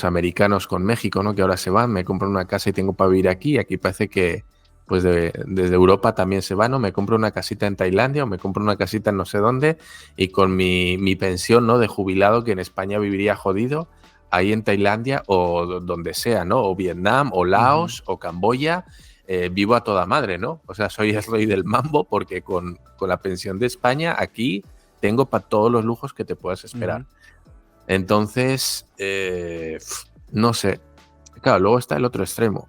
americanos con México, ¿no? Que ahora se van, me compro una casa y tengo para vivir aquí. Aquí parece que pues desde Europa también se van, ¿no? Me compro una casita en Tailandia o me compro una casita en no sé dónde y con mi pensión, ¿no? De jubilado, que en España viviría jodido, ahí en Tailandia o donde sea, ¿no? O Vietnam o Laos o Camboya, vivo a toda madre, ¿no? O sea, soy el rey del mambo porque con la pensión de España aquí tengo para todos los lujos que te puedas esperar. Entonces, no sé. Claro, luego está el otro extremo.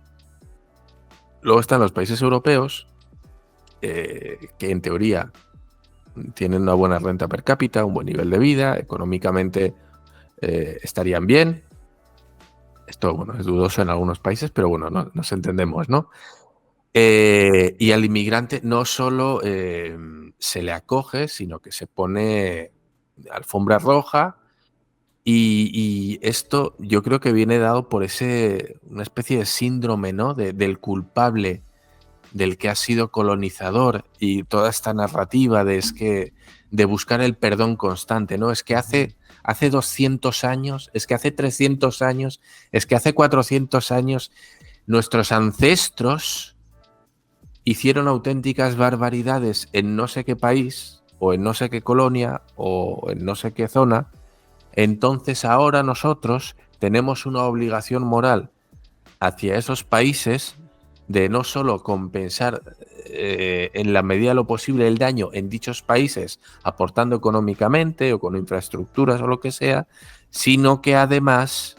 Luego están los países europeos, que en teoría tienen una buena renta per cápita, un buen nivel de vida, económicamente estarían bien. Esto, bueno, es dudoso en algunos países, pero bueno, nos entendemos, ¿no? Y al inmigrante no solo se le acoge, sino que se pone alfombra roja. Y esto yo creo que viene dado por una especie de síndrome, ¿no? Del culpable del que ha sido colonizador y toda esta narrativa de buscar el perdón constante, ¿no? Es que hace 200 años, es que hace 300 años, es que hace 400 años, nuestros ancestros hicieron auténticas barbaridades en no sé qué país, o en no sé qué colonia, o en no sé qué zona. Entonces ahora nosotros tenemos una obligación moral hacia esos países de no solo compensar en la medida de lo posible el daño en dichos países, aportando económicamente o con infraestructuras o lo que sea, sino que además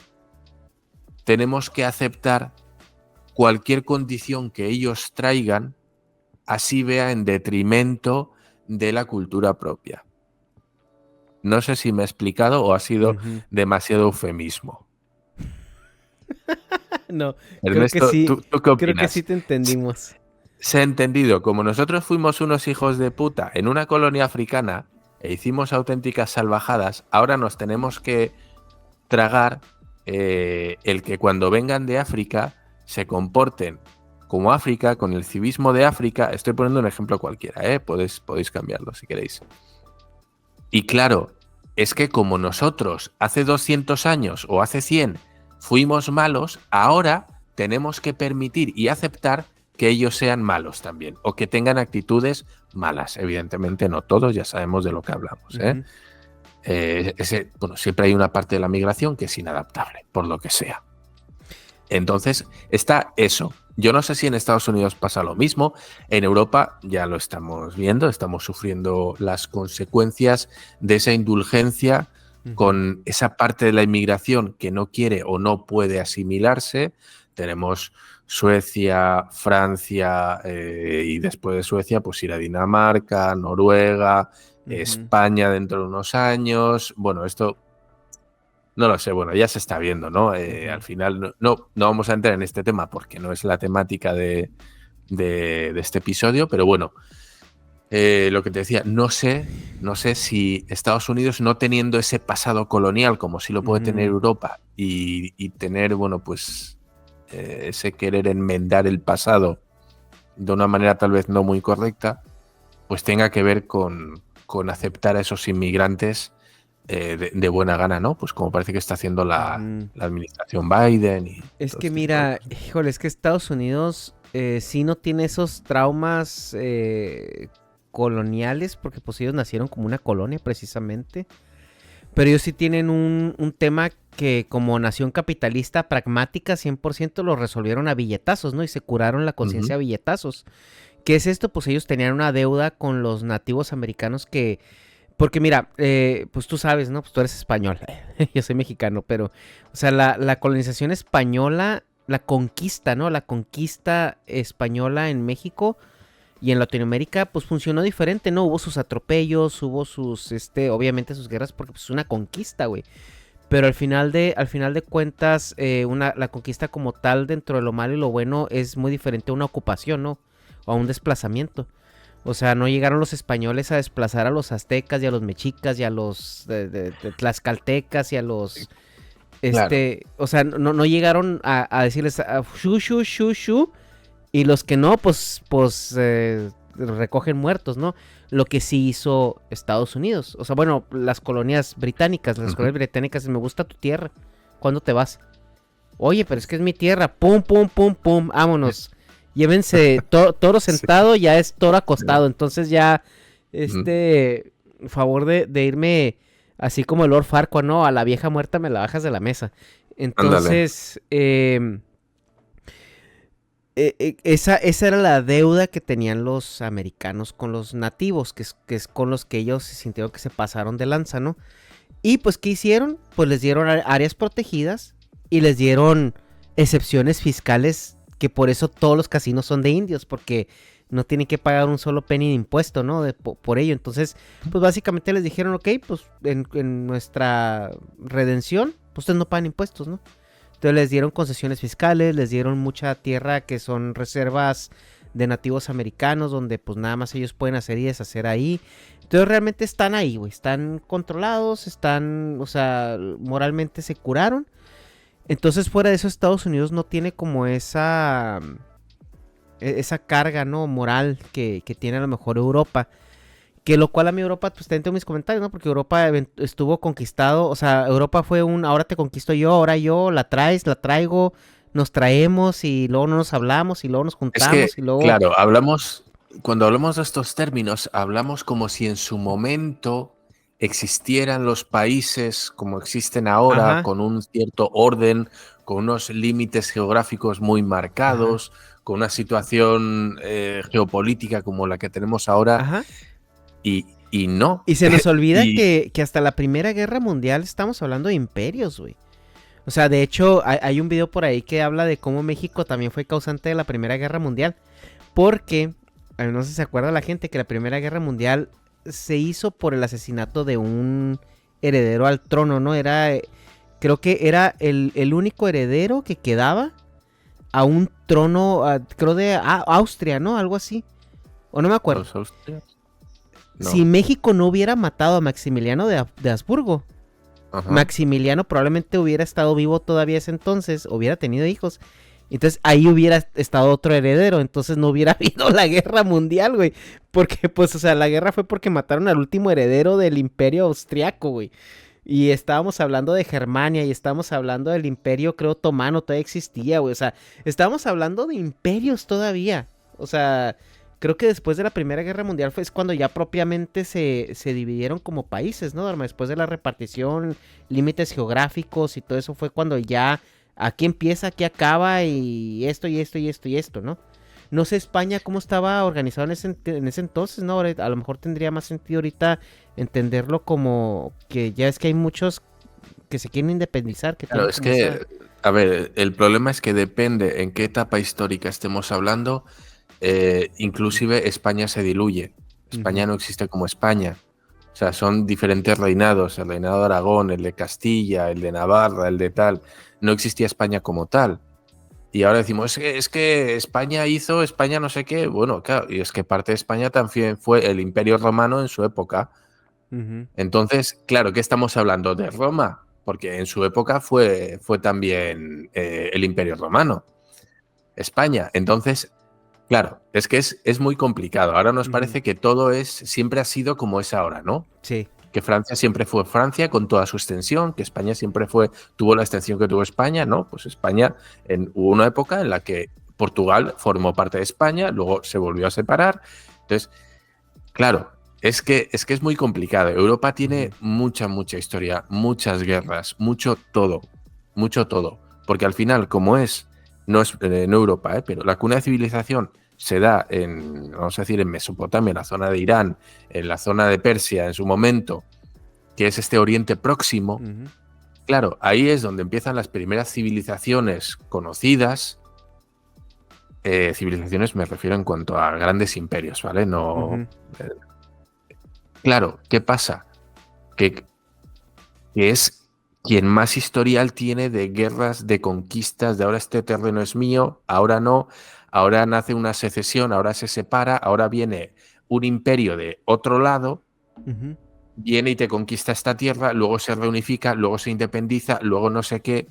tenemos que aceptar cualquier condición que ellos traigan, así vea en detrimento de la cultura propia. No sé si me he explicado o ha sido demasiado eufemismo. No, Ernesto, ¿tú qué creo que sí opinas? te entendimos. Se ha entendido, como nosotros fuimos unos hijos de puta en una colonia africana e hicimos auténticas salvajadas, ahora nos tenemos que tragar el que cuando vengan de África se comporten como África, con el civismo de África. Estoy poniendo un ejemplo cualquiera, podéis cambiarlo si queréis. Y claro, es que como nosotros hace 200 años o hace 100 fuimos malos, ahora tenemos que permitir y aceptar que ellos sean malos también, o que tengan actitudes malas. Evidentemente no todos, ya sabemos de lo que hablamos. Bueno, siempre hay una parte de la migración que es inadaptable, por lo que sea. Entonces, está eso. Yo no sé si en Estados Unidos pasa lo mismo. En Europa ya lo estamos viendo, estamos sufriendo las consecuencias de esa indulgencia con esa parte de la inmigración que no quiere o no puede asimilarse. Tenemos Suecia, Francia y después de Suecia pues ir a Dinamarca, Noruega, España dentro de unos años. Bueno, esto no lo sé, bueno, ya se está viendo, ¿no? Al final no vamos a entrar en este tema porque no es la temática de este episodio, pero bueno, lo que te decía, no sé si Estados Unidos, no teniendo ese pasado colonial como sí lo puede tener Europa y tener, bueno, pues ese querer enmendar el pasado de una manera tal vez no muy correcta, pues tenga que ver con aceptar a esos inmigrantes de buena gana, ¿no? Pues como parece que está haciendo la administración Biden. Es que mira, híjole, es que Estados Unidos sí no tiene esos traumas coloniales, porque pues ellos nacieron como una colonia precisamente, pero ellos sí tienen un tema que como nación capitalista pragmática 100% lo resolvieron a billetazos, ¿no? Y se curaron la conciencia a billetazos. ¿Qué es esto? Pues ellos tenían una deuda con los nativos americanos que... Porque mira, pues tú sabes, ¿no? Pues tú eres español, yo soy mexicano, pero, o sea, la colonización española, la conquista, ¿no? La conquista española en México y en Latinoamérica, pues funcionó diferente, ¿no? Hubo sus atropellos, hubo sus, obviamente sus guerras, porque pues es una conquista, güey. Pero al final de cuentas, la conquista como tal, dentro de lo malo y lo bueno, es muy diferente a una ocupación, ¿no? O a un desplazamiento. O sea, no llegaron los españoles a desplazar a los aztecas y a los mexicas y a los de tlaxcaltecas y a los... Claro. O sea, no llegaron a decirles shu, shu, shu, shu. Y los que no, pues recogen muertos, ¿no? Lo que sí hizo Estados Unidos. O sea, bueno, las colonias británicas. Las colonias británicas, me gusta tu tierra. ¿Cuándo te vas? Oye, pero es que es mi tierra. Pum, pum, pum, pum. Vámonos. Llévense toro sentado, ya es toro acostado. Entonces ya, favor de irme así como el Lord Farquaad, ¿no? A la vieja muerta me la bajas de la mesa. Entonces, esa era la deuda que tenían los americanos con los nativos, que es con los que ellos se sintieron que se pasaron de lanza, ¿no? Y pues, ¿qué hicieron? Pues les dieron áreas protegidas y les dieron excepciones fiscales, que por eso todos los casinos son de indios, porque no tienen que pagar un solo penny de impuesto, ¿no? Por ello. Entonces, pues básicamente les dijeron, ok, pues en nuestra redención, pues ustedes no pagan impuestos, ¿no? Entonces les dieron concesiones fiscales, les dieron mucha tierra que son reservas de nativos americanos, donde pues nada más ellos pueden hacer y deshacer ahí. Entonces realmente están ahí, güey, están controlados, están, o sea, moralmente se curaron. Entonces fuera de eso Estados Unidos no tiene como esa esa carga, ¿no? Moral que tiene a lo mejor Europa. Que lo cual a mí Europa, pues te mis comentarios, ¿no? Porque Europa estuvo conquistado, o sea, Europa fue ahora te conquisto yo, ahora yo, la traes, la traigo, nos traemos y luego no nos hablamos y luego nos Es que, juntamos y luego... claro, cuando hablamos de estos términos, hablamos como si en su momento existieran los países como existen ahora, Ajá, con un cierto orden, con unos límites geográficos muy ajá, marcados, con una situación geopolítica como la que tenemos ahora, ajá. y no. Y se nos olvida Y que hasta la Primera Guerra Mundial estamos hablando de imperios, güey. O sea, de hecho, hay un video por ahí que habla de cómo México también fue causante de la Primera Guerra Mundial. Porque, no sé si se acuerda la gente que la Primera Guerra Mundial se hizo por el asesinato de un heredero al trono, ¿no? Creo que era el único heredero que quedaba a un trono, creo de Austria, ¿no? Algo así. O no me acuerdo. los austrias, Si no. México no hubiera matado a Maximiliano de Habsburgo, Ajá. Maximiliano probablemente hubiera estado vivo todavía ese entonces, hubiera tenido hijos. Entonces ahí hubiera estado otro heredero, entonces no hubiera habido la guerra mundial, güey. Porque, pues, o sea, la guerra fue porque mataron al último heredero del imperio austriaco, güey. Y estábamos hablando de Germania y estábamos hablando del imperio, creo, otomano, todavía existía, güey. O sea, estábamos hablando de imperios todavía. O sea, creo que después de la Primera Guerra Mundial fue cuando ya propiamente se dividieron como países, ¿no, Norma? Después de la repartición, límites geográficos y todo eso fue cuando ya aquí empieza, aquí acaba y esto y esto y esto y esto, ¿no? No sé España cómo estaba organizado en ese entonces, ¿no? A lo mejor tendría más sentido ahorita entenderlo como que ya es que hay muchos que se quieren independizar, que Claro, tienen es como esa... que, a ver, el problema es que depende en qué etapa histórica estemos hablando. Inclusive España se diluye. España Ujú, no existe como España. O sea, son diferentes reinados. El reinado de Aragón, el de Castilla, el de Navarra, el de tal. No existía España como tal. Y ahora decimos, es que España hizo, España no sé qué. Bueno, claro, y es que parte de España también fue el Imperio Romano en su época. ujú, Entonces, claro, ¿qué estamos hablando? ¿De Roma? Porque en su época fue también el Imperio Romano, España. Entonces, claro, es que es muy complicado. Ahora nos ujú. parece que siempre ha sido como es ahora, ¿no? Sí. Que Francia siempre fue Francia con toda su extensión, que España siempre tuvo la extensión que tuvo España, ¿no? Pues España, hubo una época en la que Portugal formó parte de España, luego se volvió a separar. Entonces, claro, es muy complicado. Europa tiene Ujú, mucha historia, muchas guerras, mucho todo, mucho todo. Porque al final, no es no Europa, pero la cuna de civilización se da vamos a decir, en Mesopotamia, en la zona de Irán, en la zona de Persia en su momento, que es este Oriente Próximo. ujú, Claro, ahí es donde empiezan las primeras civilizaciones conocidas. Civilizaciones me refiero en cuanto a grandes imperios, ¿vale? No. ujú. eh, Claro, ¿qué pasa? Que es quien más historial tiene de guerras, de conquistas, de ahora este terreno es mío, ahora no, ahora nace una secesión, ahora se separa, ahora viene un imperio de otro lado, Ujú. viene y te conquista esta tierra, luego se reunifica, luego se independiza, luego no sé qué.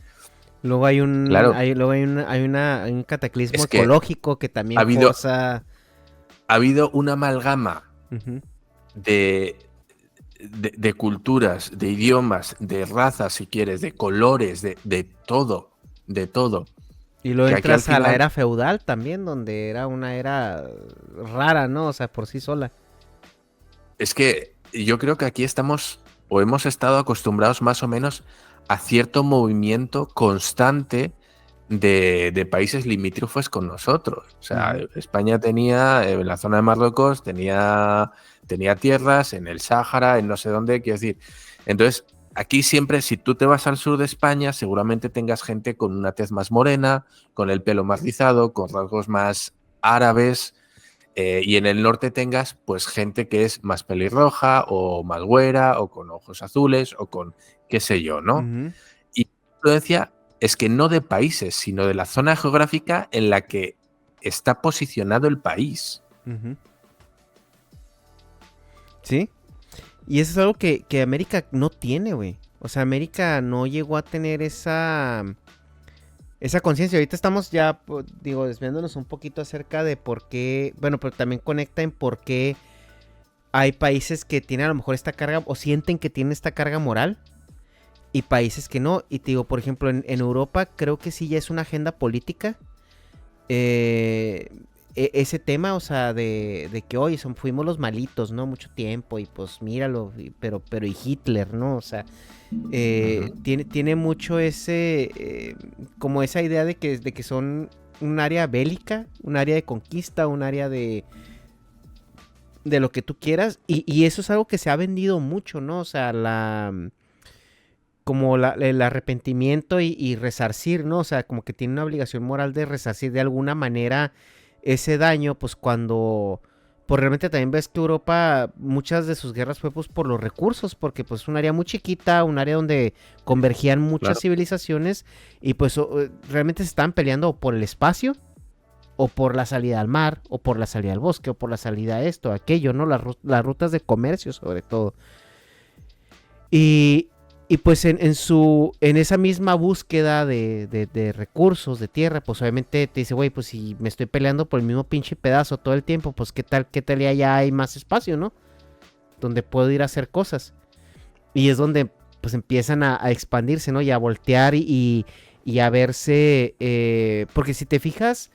Luego Claro, luego hay un cataclismo es que ecológico que ha también habido, forza. ha habido una amalgama Ujú. de, de culturas, de idiomas, de razas, si quieres, de colores, de todo, Y luego que aquí al entras a la final era feudal también, donde era una era rara, ¿no? O sea, por sí sola. es que yo creo que aquí estamos o hemos estado acostumbrados más o menos a cierto movimiento constante de países limítrofes con nosotros. O sea, Ujú, España tenía, en la zona de Marruecos, tenía tierras, en el Sáhara, en no sé dónde, quiero decir. Entonces, aquí siempre, si tú te vas al sur de España, seguramente tengas gente con una tez más morena, con el pelo más rizado, con rasgos más árabes, y en el norte tengas pues gente que es más pelirroja o más güera o con ojos azules o con qué sé yo, ¿no? ujú, Y la influencia es que no de países, sino de la zona geográfica en la que está posicionado el país. ujú. Sí. Y eso es algo que América no tiene, güey. O sea, América no llegó a tener esa conciencia. Ahorita estamos ya, digo, desviándonos un poquito acerca de por qué, bueno, pero también conecta en por qué hay países que tienen a lo mejor esta carga o sienten que tienen esta carga moral y países que no. Y te digo, por ejemplo, en Europa creo que sí ya es una agenda política. Ese tema, o sea, de que hoy fuimos los malitos, ¿no? Mucho tiempo y pues míralo, pero y Hitler, ¿no? O sea, tiene mucho ese, como esa idea de que son un área bélica, un área de conquista, un área de lo que tú quieras, y eso es algo que se ha vendido mucho, ¿no? O sea, como el arrepentimiento y resarcir, ¿no? O sea, como que tiene una obligación moral de resarcir de alguna manera ese daño, pues cuando, pues realmente también ves que Europa, muchas de sus guerras fue pues por los recursos, porque pues un área muy chiquita, un área donde convergían muchas Claro. civilizaciones y pues realmente se estaban peleando o por el espacio, o por la salida al mar, o por la salida al bosque, o por la salida a esto, a aquello, ¿no? Las rutas de comercio sobre todo. Y, y pues en esa misma búsqueda de recursos, de tierra, pues obviamente te dice, güey, pues si me estoy peleando por el mismo pinche pedazo todo el tiempo, pues qué tal ya hay más espacio, ¿no? Donde puedo ir a hacer cosas. Y es donde pues empiezan a expandirse, ¿no? Y a voltear y a verse, porque si te fijas,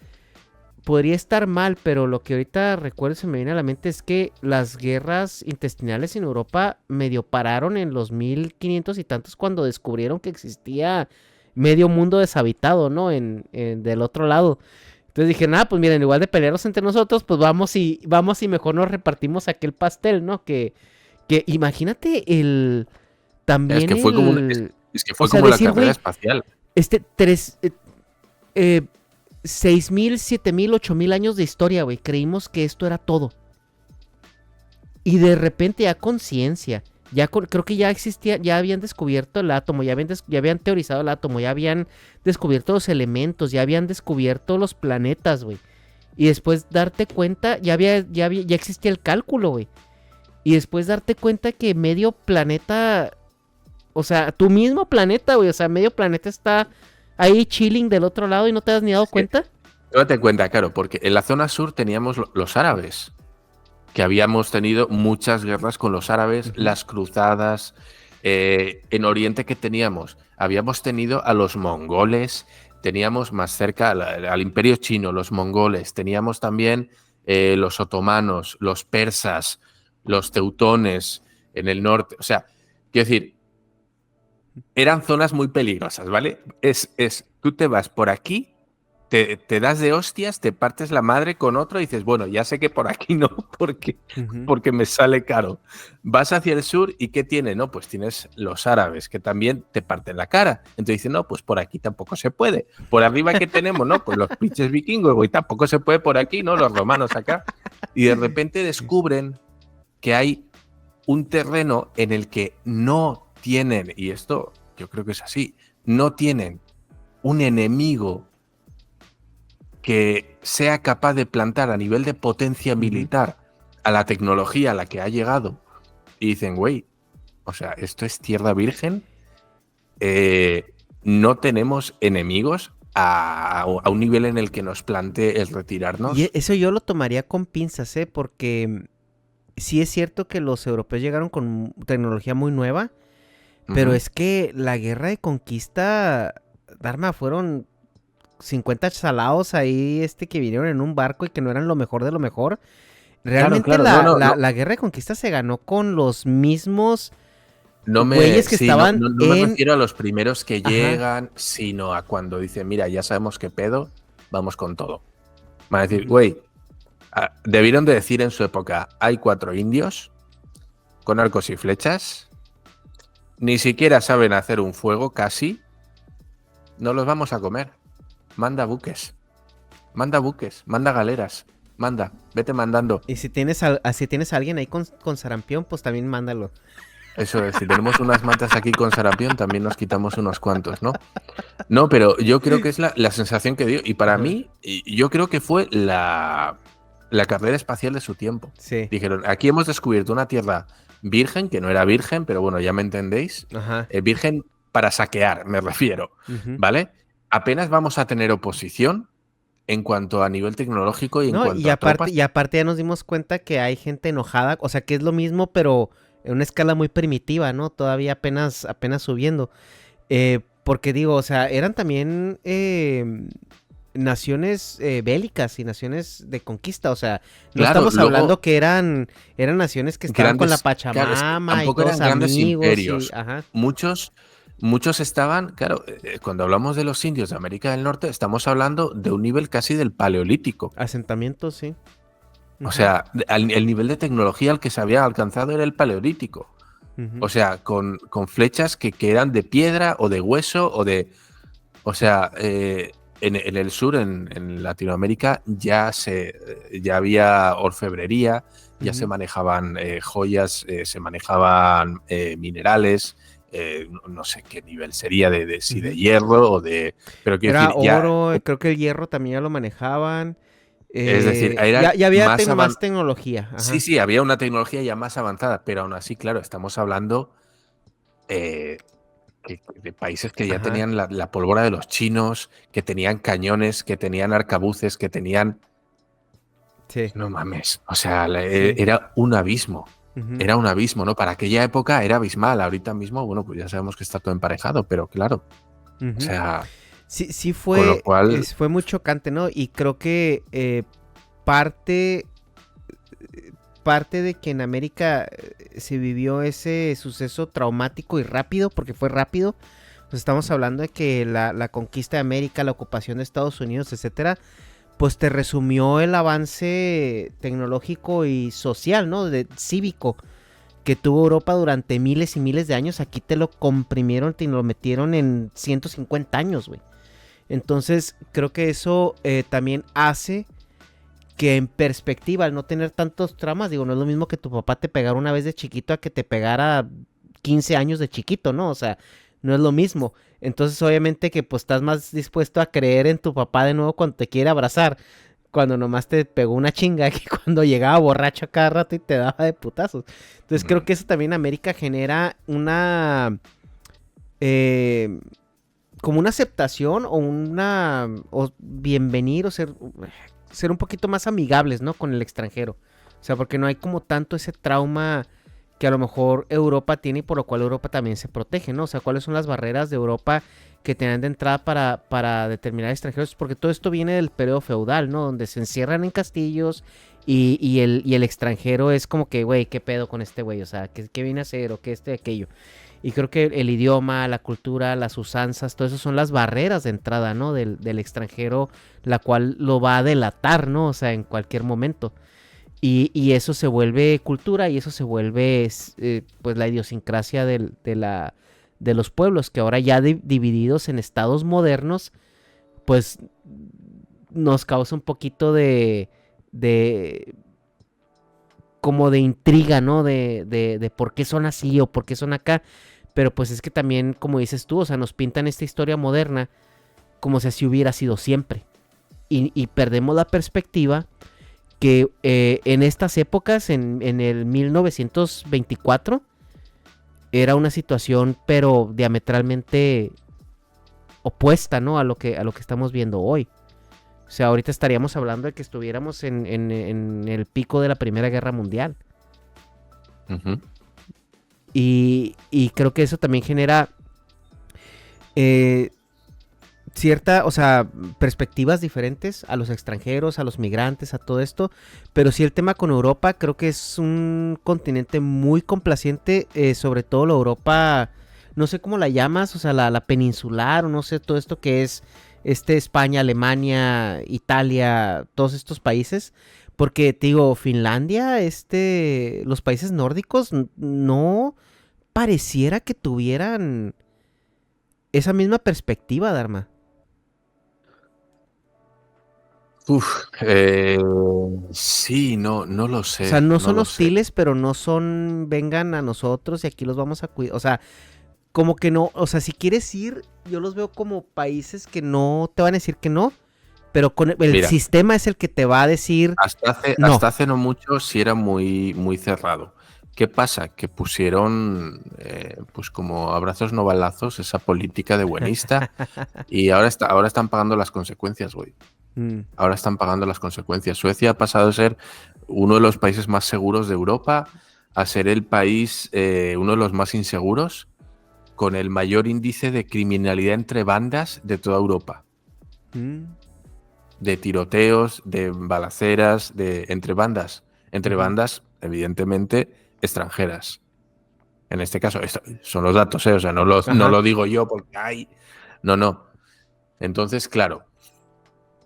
podría estar mal, pero lo que ahorita recuerdo se me viene a la mente es que las guerras intestinales en Europa medio pararon en los 1500 y tantos cuando descubrieron que existía medio mundo deshabitado, ¿no? Del otro lado. Entonces dije, nada, pues miren, igual de pelearnos entre nosotros, pues vamos y mejor nos repartimos aquel pastel, ¿no? Que imagínate Es también que fue como, es que o fue sea, como la decir, carrera güey, espacial. tres, 6000, 7000, 8000 años de historia, güey. Creímos que esto era todo. Y de repente ya conciencia. Creo que ya existía, ya habían descubierto el átomo, ya habían teorizado el átomo, ya habían descubierto los elementos, ya habían descubierto los planetas, güey. Y después darte cuenta, ya existía el cálculo, güey. Y después darte cuenta que medio planeta, o sea, tu mismo planeta, güey, o sea, medio planeta está ahí chilling del otro lado y no te has ni dado Es que, cuenta. date cuenta, claro, porque en la zona sur teníamos los árabes, que habíamos tenido muchas guerras con los árabes, Ujú. las cruzadas, en Oriente que teníamos, habíamos tenido a los mongoles, teníamos más cerca al Imperio Chino, los mongoles, teníamos también los otomanos, los persas, los teutones en el norte, o sea, quiero decir, eran zonas muy peligrosas, ¿vale? Tú te vas por aquí, te das de hostias, te partes la madre con otro y dices, bueno, ya sé que por aquí no, Ujú. porque me sale caro. Vas hacia el sur y ¿qué tiene? No, pues tienes los árabes que también te parten la cara. Entonces dicen, no, pues por aquí tampoco se puede. Por arriba, ¿qué tenemos? No, pues los pinches vikingos, güey, tampoco se puede por aquí, ¿no? Los romanos acá. Y de repente descubren que hay un terreno en el que no tienen, y esto yo creo que es así, no tienen un enemigo que sea capaz de plantar a nivel de potencia militar a la tecnología a la que ha llegado. Y dicen, güey, o sea, esto es tierra virgen, no tenemos enemigos a un nivel en el que nos plantee el Y retirarnos. eso yo lo tomaría con pinzas, ¿eh? Porque sí es cierto que los europeos llegaron con tecnología muy nueva, pero Ujú. es que la guerra de conquista, Dharma, fueron 50 salados ahí que vinieron en un barco y que no eran lo mejor de lo mejor. Claro, Realmente claro, no, no, no. la guerra de conquista se ganó con los mismos No me, güeyes que sí, no, estaban no, no me en... refiero a los primeros que Ajá. llegan, sino a cuando dicen, mira, ya sabemos qué pedo, vamos con todo. Van a decir, Ujú. güey, debieron de decir en su época, hay 4 indios con arcos y flechas, ni siquiera saben hacer un fuego casi, no los vamos a comer. Manda buques, manda galeras, manda, vete mandando. Y si tienes a alguien ahí con sarampión, pues también mándalo. Eso es, si tenemos unas mantas aquí con sarapión, también nos quitamos unos cuantos, ¿no? No, pero yo creo que es la sensación que dio. Y para Ajá. mí, yo creo que fue la carrera espacial de su tiempo. Sí. Dijeron, aquí hemos descubierto una tierra virgen, que no era virgen, pero bueno, ya me entendéis. Ajá. Virgen para saquear, me refiero, Ujú. ¿vale? apenas vamos a tener oposición en cuanto a nivel tecnológico y en No, cuanto a tropas. y aparte ya nos dimos cuenta que hay gente enojada, o sea que es lo mismo, pero en una escala muy primitiva, ¿no? Todavía apenas subiendo. Porque digo, o sea, eran también naciones bélicas y naciones de conquista, o sea, no Claro, estamos luego hablando que eran naciones que estaban con la grandes, claro, es que Pachamama y tampoco todos eran grandes amigos y, imperios. ajá, Muchos, muchos estaban, claro, cuando hablamos de los indios de América del Norte, estamos hablando de un nivel casi del Paleolítico. asentamientos, sí. O Ujú, sea, el nivel de tecnología al que se había alcanzado era el Paleolítico. ujú, O sea, con flechas que eran de piedra o de hueso o de... O sea, en el sur, en Latinoamérica, ya había orfebrería, ya se ujú. manejaban joyas, se manejaban minerales, no sé qué nivel sería, si de Ujú. hierro o de... Pero quiero Era decir, ya, oro, creo que el hierro también ya lo manejaban. es decir, Ya era había más más avanzado. tecnología, Sí, ajá. sí, había una tecnología ya más avanzada, pero aún así, claro, estamos hablando eh, de países que ya Ajá, tenían la pólvora de los chinos, que tenían cañones, que tenían arcabuces, que tenían... sí, No mames, o sea, sí. era un abismo. Ujú, Era un abismo, ¿no? Para aquella época era abismal. Ahorita mismo, bueno, pues ya sabemos que está todo emparejado, pero claro, o ujú. sea, Sí, sí con lo cual, fue muy chocante, ¿no? Y creo que parte, parte de que en América se vivió ese suceso traumático y rápido, porque fue rápido. Pues estamos hablando de que la conquista de América, la ocupación de Estados Unidos, etcétera, pues te resumió el avance tecnológico y social, ¿no? Cívico que tuvo Europa durante miles y miles de años. Aquí te lo comprimieron, te lo metieron en 150 años, güey. Entonces, creo que eso también hace que en perspectiva, al no tener tantos tramas, digo, no es lo mismo que tu papá te pegara una vez de chiquito a que te pegara 15 años de chiquito, ¿no? O sea, no es lo mismo. Entonces, obviamente que pues estás más dispuesto a creer en tu papá de nuevo cuando te quiere abrazar, cuando nomás te pegó una chinga, que cuando llegaba borracho a cada rato y te daba de putazos. Entonces, creo que eso también en América genera una... Eh, como una aceptación o una o bienvenir o ser un poquito más amigables, ¿no? Con el extranjero. O sea, porque no hay como tanto ese trauma que a lo mejor Europa tiene y por lo cual Europa también se protege, ¿no? O sea, ¿cuáles son las barreras de Europa que tenían de entrada para determinar extranjeros? Porque todo esto viene del periodo feudal, ¿no? Donde se encierran en castillos y el extranjero es como que, güey, ¿qué pedo con este güey? O sea, ¿qué viene a hacer? ¿O qué aquello? Y creo que el idioma, la cultura, las usanzas, todo eso son las barreras de entrada, ¿no? Del extranjero, la cual lo va a delatar, ¿no? O sea, en cualquier momento. Y eso se vuelve cultura y eso se vuelve, pues, la idiosincrasia de los pueblos, que ahora ya divididos en estados modernos, pues, nos causa un poquito de como de intriga, ¿no? De por qué son así o por qué son acá. Pero pues es que también, como dices tú, o sea, nos pintan esta historia moderna como si así hubiera sido siempre. Y perdemos la perspectiva que en estas épocas, en el 1924, era una situación pero diametralmente opuesta, ¿no? A lo que estamos viendo hoy. O sea, ahorita estaríamos hablando de que estuviéramos en el pico de la Primera Guerra Mundial. ujú. Y creo que eso también genera eh, cierta, o sea, perspectivas diferentes a los extranjeros, a los migrantes, a todo esto. Pero sí el tema con Europa, creo que es un continente muy complaciente, sobre todo la Europa, no sé cómo la llamas, o sea, la peninsular, o no sé, todo esto que es España, Alemania, Italia, todos estos países. Porque, te digo, Finlandia, los países nórdicos no pareciera que tuvieran esa misma perspectiva, Dharma. Uf, sí, no lo O sea, sé, no no son lo sé. hostiles, pero no son vengan a nosotros y aquí los vamos a cuidar. O sea, como que no, o sea, si quieres ir, yo los veo como países que no te van a decir que no, pero con el Mira, sistema es el que te va a decir hasta no. hace no mucho sí era muy, muy cerrado. ¿Qué pasa? Que pusieron, pues como abrazos no balazos, esa política de buenista y ahora están pagando las consecuencias, güey. Mm, Ahora están pagando las consecuencias. Suecia ha pasado de ser uno de los países más seguros de Europa a ser el país, uno de los más inseguros, con el mayor índice de criminalidad entre bandas de toda Europa. mm, De tiroteos, de balaceras, entre bandas. Entre ujú, bandas, evidentemente, extranjeras. En este caso, son los datos, ¿eh? O sea, no ajá. lo digo yo porque hay. No, no. Entonces, claro.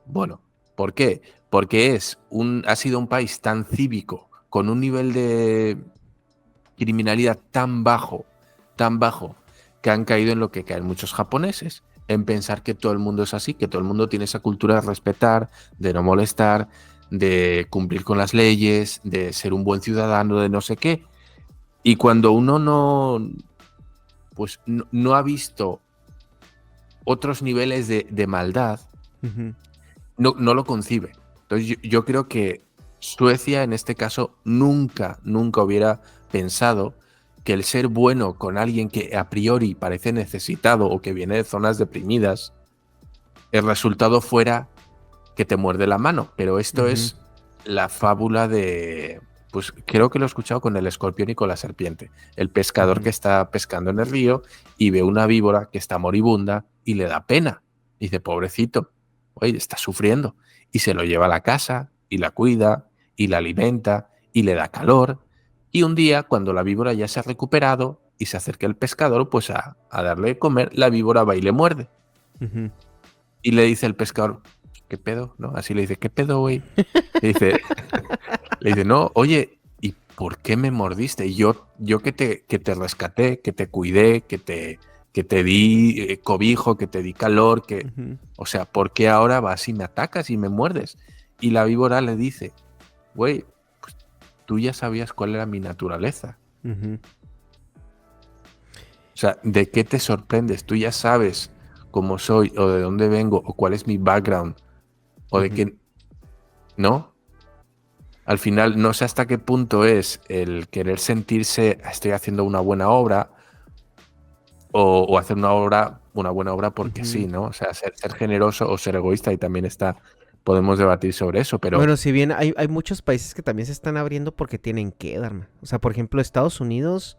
Bueno, ¿por qué? Porque ha sido un país tan cívico, con un nivel de criminalidad tan bajo, que han caído en lo que caen muchos japoneses, en pensar que todo el mundo es así, que todo el mundo tiene esa cultura de respetar, de no molestar, de cumplir con las leyes, de ser un buen ciudadano, de no sé qué. Y cuando uno pues no ha visto otros niveles de maldad, Ujú, no lo concibe. Entonces yo creo que Suecia en este caso nunca hubiera pensado que el ser bueno con alguien que a priori parece necesitado o que viene de zonas deprimidas, el resultado fuera que te muerde la mano. Pero esto ujú, es la fábula de, pues creo que lo he escuchado con el escorpión y con la serpiente. El pescador ujú, que está pescando en el río y ve una víbora que está moribunda y le da pena. Y dice, pobrecito, oye, está sufriendo. Y se lo lleva a la casa y la cuida y la alimenta y le da calor. Y un día, cuando la víbora ya se ha recuperado y se acerca el pescador, pues a darle de comer, la víbora va y le muerde. ujú. Y le dice el pescador, ¿qué pedo? ¿No? Así le dice, ¿qué pedo, güey? Le dice, le dice, no, oye, ¿y por qué me mordiste? Y yo que te rescaté, que te cuidé, que te di cobijo, que te di calor, Ujú, o sea, ¿por qué ahora vas y me atacas y me muerdes? Y la víbora le dice, güey, pues tú ya sabías cuál era mi naturaleza. ujú, O sea, ¿de qué te sorprendes? Tú ya sabes cómo soy o de dónde vengo o cuál es mi background o de ujú. qué, ¿no? Al final, no sé hasta qué punto es el querer sentirse, estoy haciendo una buena obra o hacer una buena obra porque Ujú. sí, ¿no? O sea, ser generoso o ser egoísta y también podemos debatir sobre eso, pero Bueno, si bien hay muchos países que también se están abriendo porque tienen que, Dharma. O sea, por ejemplo, Estados Unidos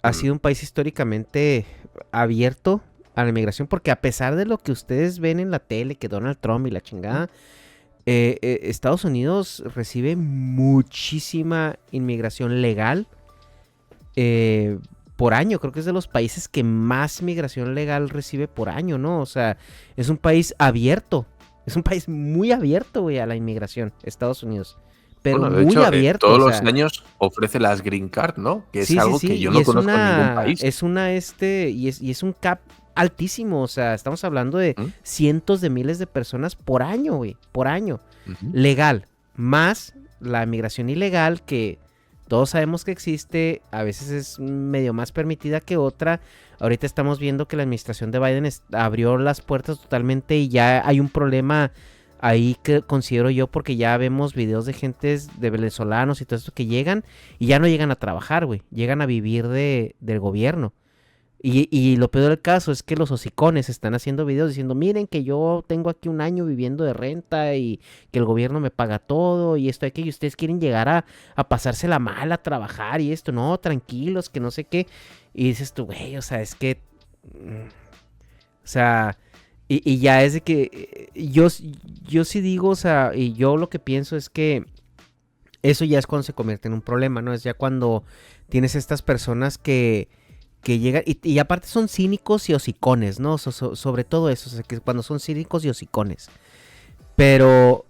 ha mm, sido un país históricamente abierto a la inmigración porque a pesar de lo que ustedes ven en la tele, que Donald Trump y la mm, chingada, Estados Unidos recibe muchísima inmigración legal eh, por año. Creo que es de los países que más inmigración legal recibe por año, ¿no? O sea, es un país abierto. Es un país muy abierto, güey, a la inmigración, Estados Unidos. Pero bueno, de muy hecho, abierto, o todos los sea. años ofrece las Green Card, ¿no? Que es Sí, sí, algo que sí. yo Y no conozco en ningún país. y es un cap altísimo. O sea, estamos hablando de ¿Mm? cientos de miles de personas por año, güey. Por año. Ujú. Legal. Más la migración ilegal que todos sabemos que existe. A veces es medio más permitida que otra. Ahorita estamos viendo que la administración de Biden abrió las puertas totalmente y ya hay un problema ahí que considero yo porque ya vemos videos de gentes de venezolanos y todo esto que llegan y ya no llegan a trabajar, güey. Llegan a vivir del gobierno. Y lo peor del caso es que los hocicones están haciendo videos diciendo, miren que yo tengo aquí un año viviendo de renta y que el gobierno me paga todo y esto, aquello. Y ustedes quieren llegar a pasársela mal, a trabajar y esto. No, tranquilos, que no sé qué. Y dices tú, güey, o sea, es que... O sea, y ya es de que yo sí digo, o sea, y yo lo que pienso es que eso ya es cuando se convierte en un problema, ¿no? Es ya cuando tienes estas personas que llegan, y aparte son cínicos y hocicones, ¿no? Sobre todo eso, o sea, que cuando son cínicos y hocicones. Pero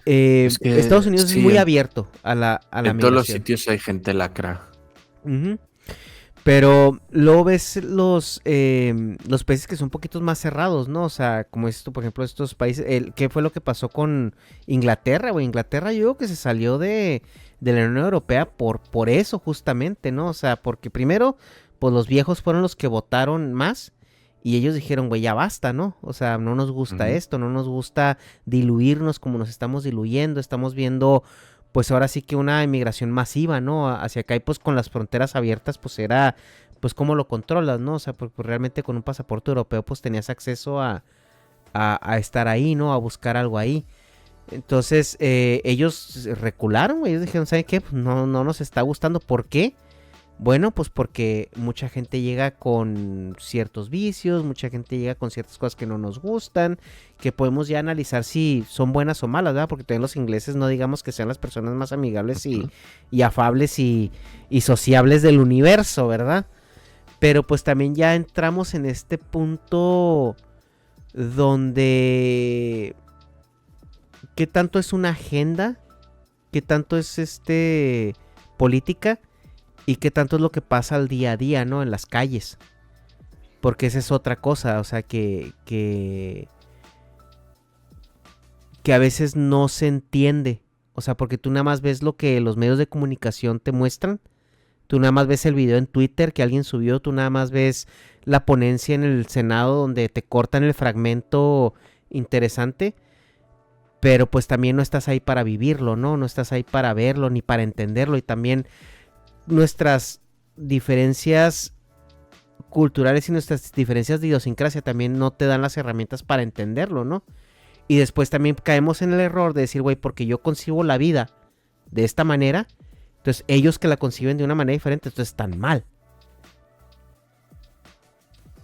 Es Estados que Unidos es sí, muy en, abierto a la en todos los migración. sitios hay gente lacra. Ujú. Pero luego ves los países que son un poquito más cerrados, ¿no? O sea, como esto, por ejemplo, estos países, ¿qué fue lo que pasó con Inglaterra, güey? Inglaterra yo creo que se salió de la Unión Europea por eso justamente, ¿no? O sea, porque primero, pues los viejos fueron los que votaron más y ellos dijeron, güey, ya basta, ¿no? O sea, no nos gusta Ujú. esto, no nos gusta diluirnos como nos estamos diluyendo, estamos viendo pues ahora sí que una inmigración masiva, ¿no? Hacia acá y pues con las fronteras abiertas, pues era, pues cómo lo controlas, ¿no? O sea, pues realmente con un pasaporte europeo, pues tenías acceso a estar ahí, ¿no? A buscar algo ahí. Entonces, ellos recularon, güey. Ellos dijeron, ¿saben qué? Pues no nos está gustando. ¿Por qué? Bueno, pues porque mucha gente llega con ciertos vicios, mucha gente llega con ciertas cosas que no nos gustan, que podemos ya analizar si son buenas o malas, ¿verdad? Porque también los ingleses no digamos que sean las personas más amigables y afables y sociables del universo, ¿verdad? Pero pues también ya entramos en este punto donde qué tanto es una agenda, qué tanto es política y qué tanto es lo que pasa al día a día, ¿no? En las calles. Porque esa es otra cosa, o sea, que a veces no se entiende. O sea, porque tú nada más ves lo que los medios de comunicación te muestran. Tú nada más ves el video en Twitter que alguien subió, tú nada más ves la ponencia en el Senado donde te cortan el fragmento interesante. Pero pues también no estás ahí para vivirlo, ¿no? No estás ahí para verlo ni para entenderlo. Y también nuestras diferencias culturales y nuestras diferencias de idiosincrasia también no te dan las herramientas para entenderlo, ¿no? Y después también caemos en el error de decir, güey, porque yo concibo la vida de esta manera, entonces ellos que la conciben de una manera diferente, entonces están mal.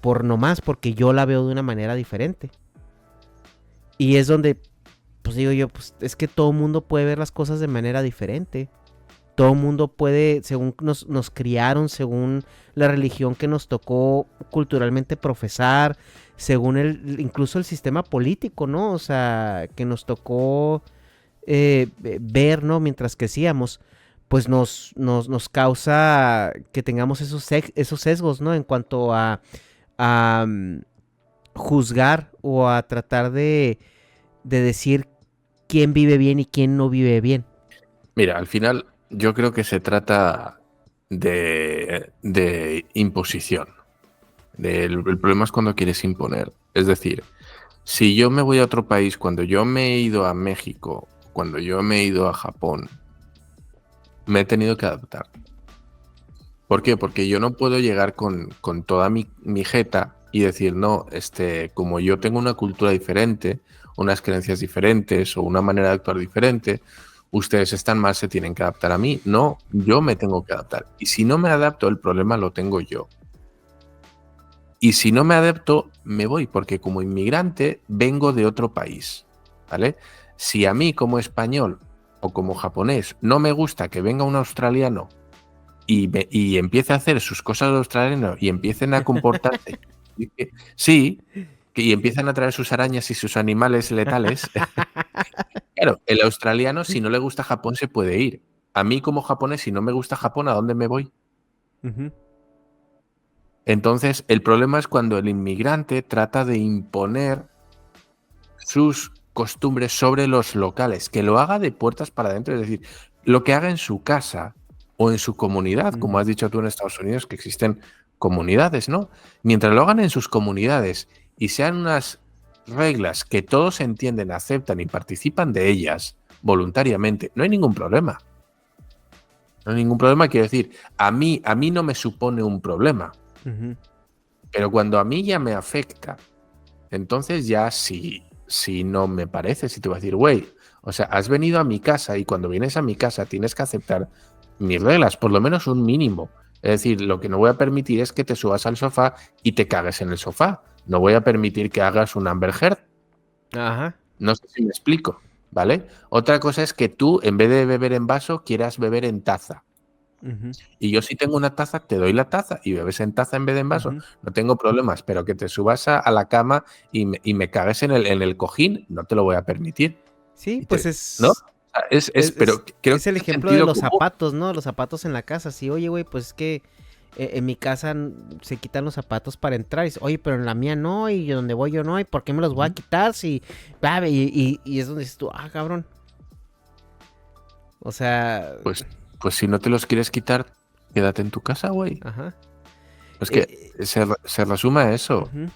Por nomás, porque yo la veo de una manera diferente. Y es donde, pues digo yo, pues es que todo mundo puede ver las cosas de manera diferente. Todo mundo puede, según nos criaron, según la religión que nos tocó culturalmente profesar, según incluso el sistema político, ¿no? O sea, que nos tocó ver, ¿no? Mientras crecíamos, pues nos causa que tengamos esos sesgos, ¿no? En cuanto a juzgar o a tratar de decir quién vive bien y quién no vive bien. Mira, al final yo creo que se trata de imposición. El problema es cuando quieres imponer. Es decir, si yo me voy a otro país, cuando yo me he ido a México, cuando yo me he ido a Japón, me he tenido que adaptar. ¿Por qué? Porque yo no puedo llegar con toda mi jeta y decir, no, como yo tengo una cultura diferente, unas creencias diferentes o una manera de actuar diferente, ustedes están mal, se tienen que adaptar a mí. No, yo me tengo que adaptar. Y si no me adapto, el problema lo tengo yo. Y si no me adapto, me voy, porque como inmigrante vengo de otro país, ¿vale? Si a mí como español o como japonés no me gusta que venga un australiano y empiece a hacer sus cosas de australiano y empiecen a comportarse, sí, y empiezan a traer sus arañas y sus animales letales, claro, el australiano si no le gusta Japón se puede ir. A mí como japonés, si no me gusta Japón, ¿a dónde me voy? Uh-huh. Entonces, el problema es cuando el inmigrante trata de imponer sus costumbres sobre los locales, que lo haga de puertas para adentro, es decir, lo que haga en su casa o en su comunidad, como has dicho tú en Estados Unidos, que existen comunidades, ¿no? Mientras lo hagan en sus comunidades y sean unas reglas que todos entienden, aceptan y participan de ellas voluntariamente, no hay ningún problema. No hay ningún problema, quiero decir, a mí no me supone un problema. Uh-huh. Pero cuando a mí ya me afecta, entonces ya si no me parece, si te voy a decir, güey, o sea, has venido a mi casa y cuando vienes a mi casa tienes que aceptar mis reglas, por lo menos un mínimo. Es decir, lo que no voy a permitir es que te subas al sofá y te cagues en el sofá. No voy a permitir que hagas un Amber Heard. Ajá. No sé si me explico, ¿vale? Otra cosa es que tú, en vez de beber en vaso, quieras beber en taza. Uh-huh. Y yo si tengo una taza, te doy la taza y bebes en taza en vez de en vaso. Uh-huh. No tengo problemas, pero que te subas a la cama y me cagues en el cojín, no te lo voy a permitir. Sí, pues es... ¿No? Pero creo es el ejemplo de los zapatos, ¿no? Los zapatos en la casa. Sí, oye, güey, pues es que en mi casa se quitan los zapatos para entrar. Y dice, oye, pero en la mía no, y donde voy yo no, ¿y por qué me los voy a quitar? Si... Y es donde dices tú, cabrón. O sea... Pues si no te los quieres quitar, quédate en tu casa, güey. Ajá. Es que se resume a eso. Uh-huh.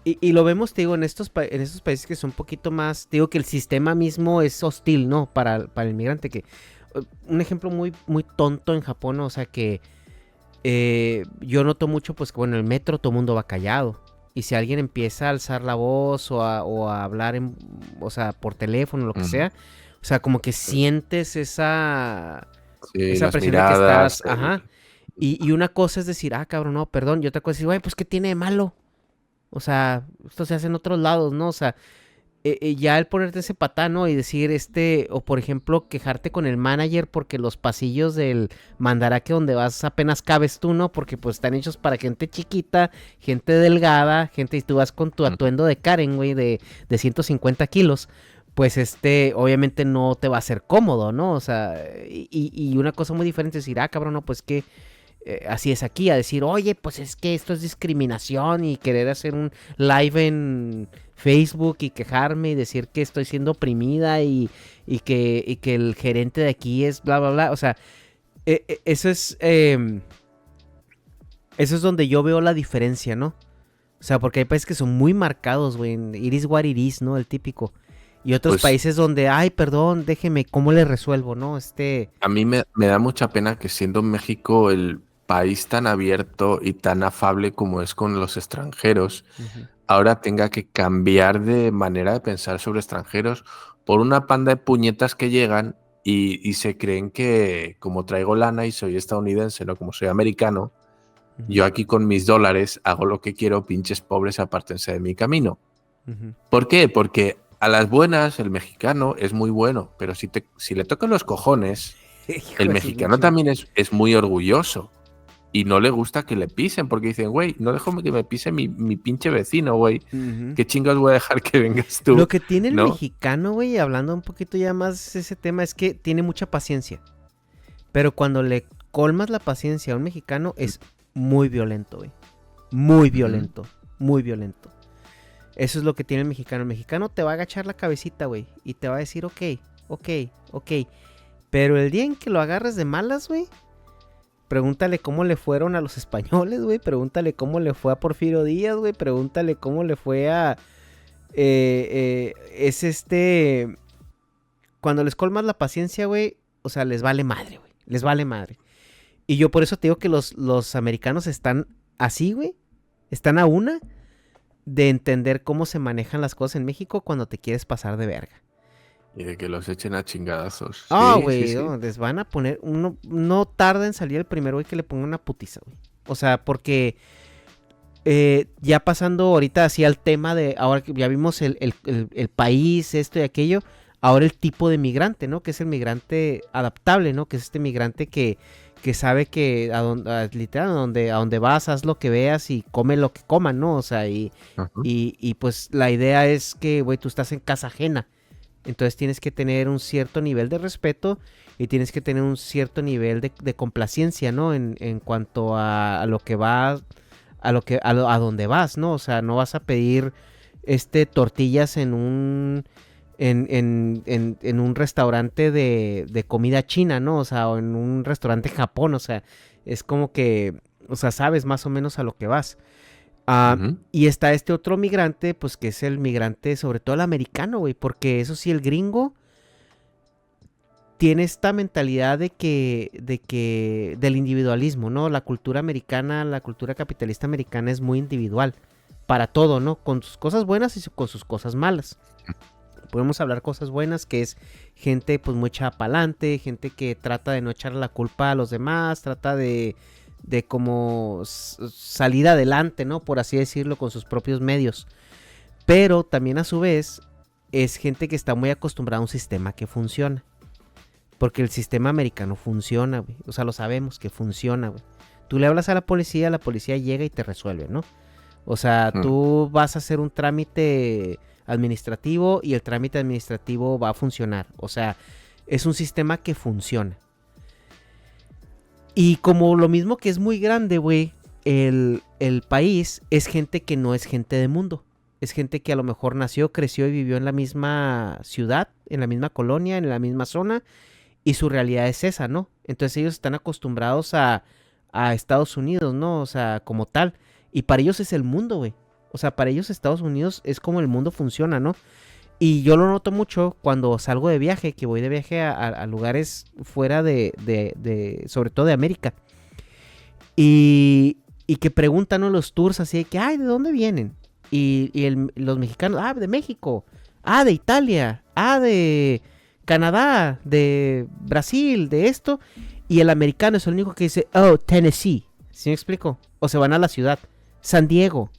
Y lo vemos, te digo, en estos países que son un poquito más, te digo que el sistema mismo es hostil, ¿no? Para el inmigrante, que, un ejemplo muy, muy tonto en Japón, o sea que yo noto mucho, pues que bueno, en el metro todo el mundo va callado. Y si alguien empieza a alzar la voz o a hablar, o sea, por teléfono, lo que Mm. sea, o sea, como que sientes esa, Sí, esa las presión de que miradas, estás, ajá. Y una cosa es decir, ah, cabrón, no, perdón. Y otra cosa es decir, güey, pues, ¿qué tiene de malo? O sea, esto se hace en otros lados, ¿no? O sea, ya el ponerte ese patán, ¿no? Y decir, o por ejemplo, quejarte con el manager porque los pasillos del Mandarake donde vas apenas cabes tú, ¿no? Porque pues están hechos para gente chiquita, gente delgada, gente, y tú vas con tu ujú, atuendo de Karen, güey, de 150 kilos. Pues obviamente no te va a ser cómodo, ¿no? O sea, y una cosa muy diferente es decir, ah, cabrón, no, pues que así es aquí, a decir, oye, pues es que esto es discriminación y querer hacer un live en Facebook y quejarme y decir que estoy siendo oprimida y que el gerente de aquí es bla, bla, bla. O sea, eso es donde yo veo la diferencia, ¿no? O sea, porque hay países que son muy marcados, güey. Iris what iris, ¿no? El típico. Y otros Pues países donde, ay, perdón, déjeme, ¿cómo le resuelvo, no? a mí me da mucha pena que siendo México el país tan abierto y tan afable como es con los extranjeros, Ujú, ahora tenga que cambiar de manera de pensar sobre extranjeros por una panda de puñetas que llegan y se creen que como traigo lana y soy estadounidense, no como soy americano, ujú, yo aquí con mis dólares hago lo que quiero, pinches pobres, apártense de mi camino. ujú. ¿Por qué? Porque a las buenas el mexicano es muy bueno, pero si le tocan los cojones, el Hijo, eso es bien mexicano chido. también es muy orgulloso y no le gusta que le pisen porque dicen, güey, no dejo que me pise mi pinche vecino, güey. Ujú. ¿Qué chingados voy a dejar que vengas Lo tú? que tiene el ¿No? mexicano, güey, hablando un poquito ya más de ese tema, es que tiene mucha paciencia. Pero cuando le colmas la paciencia a un mexicano, es muy violento, güey. Muy Ujú. violento. Muy violento. Eso es lo que tiene el mexicano. El mexicano te va a agachar la cabecita, güey. Y te va a decir, ok, ok, ok. Pero el día en que lo agarres de malas, güey, pregúntale cómo le fueron a los españoles, güey. Pregúntale cómo le fue a Porfirio Díaz, güey. Pregúntale cómo le fue a... es cuando les colmas la paciencia, güey, o sea, les vale madre, güey. Les vale madre. Y yo por eso te digo que los americanos están así, güey. Están a una de entender cómo se manejan las cosas en México cuando te quieres pasar de verga. Y de que los echen a chingadazos. Ah, Sí, sí, güey, sí. no, les van a poner... Uno, no tarda en salir el primero, güey, que le ponga una putiza, güey. O sea, porque ya pasando ahorita así al tema de... Ahora que ya vimos el país, esto y aquello, ahora el tipo de migrante, ¿no? Que es el migrante adaptable, ¿no? Que es este migrante que sabe que literal, a donde vas, haz lo que veas y come lo que coman, ¿no? O sea, Ajá. y pues la idea es que, güey, tú estás en casa ajena. Entonces tienes que tener un cierto nivel de respeto y tienes que tener un cierto nivel de complacencia, ¿no? En cuanto a lo que vas, a donde vas, ¿no? O sea, no vas a pedir tortillas en un restaurante de comida china, ¿no? O sea, o en un restaurante en Japón, o sea, es como que, o sea, sabes más o menos a lo que vas. Ujú. Y está este otro migrante, pues que es el migrante, sobre todo el americano, güey, porque eso sí, el gringo tiene esta mentalidad del individualismo, ¿no? La cultura americana, la cultura capitalista americana es muy individual para todo, ¿no? Con sus cosas buenas y con sus cosas malas. Podemos hablar cosas buenas, que es gente pues muy echada pa'lante, gente que trata de no echar la culpa a los demás, trata de como salir adelante, ¿no? Por así decirlo, con sus propios medios. Pero también a su vez es gente que está muy acostumbrada a un sistema que funciona. Porque el sistema americano funciona, güey. O sea, lo sabemos que funciona, güey. Tú le hablas a la policía llega y te resuelve, ¿no? O sea, Mm. tú vas a hacer un trámite administrativo y el trámite administrativo va a funcionar. O sea, es un sistema que funciona. Y como lo mismo que es muy grande, güey, el país es gente que no es gente de mundo. Es gente que a lo mejor nació, creció y vivió en la misma ciudad, en la misma colonia, en la misma zona. Y su realidad es esa, ¿no? Entonces ellos están acostumbrados a Estados Unidos, ¿no? O sea, como tal. Y para ellos es el mundo, güey. O sea, para ellos Estados Unidos es como el mundo funciona, ¿no? Y yo lo noto mucho cuando salgo de viaje, que voy de viaje a lugares fuera sobre todo de América. Y que preguntan, ¿no?, los tours así de que, ay, ¿de dónde vienen? Los mexicanos, ah, de México, ah, de Italia, ah, de Canadá, de Brasil, de esto. Y el americano es el único que dice, oh, Tennessee. ¿Sí me explico? O se van a la ciudad, San Diego,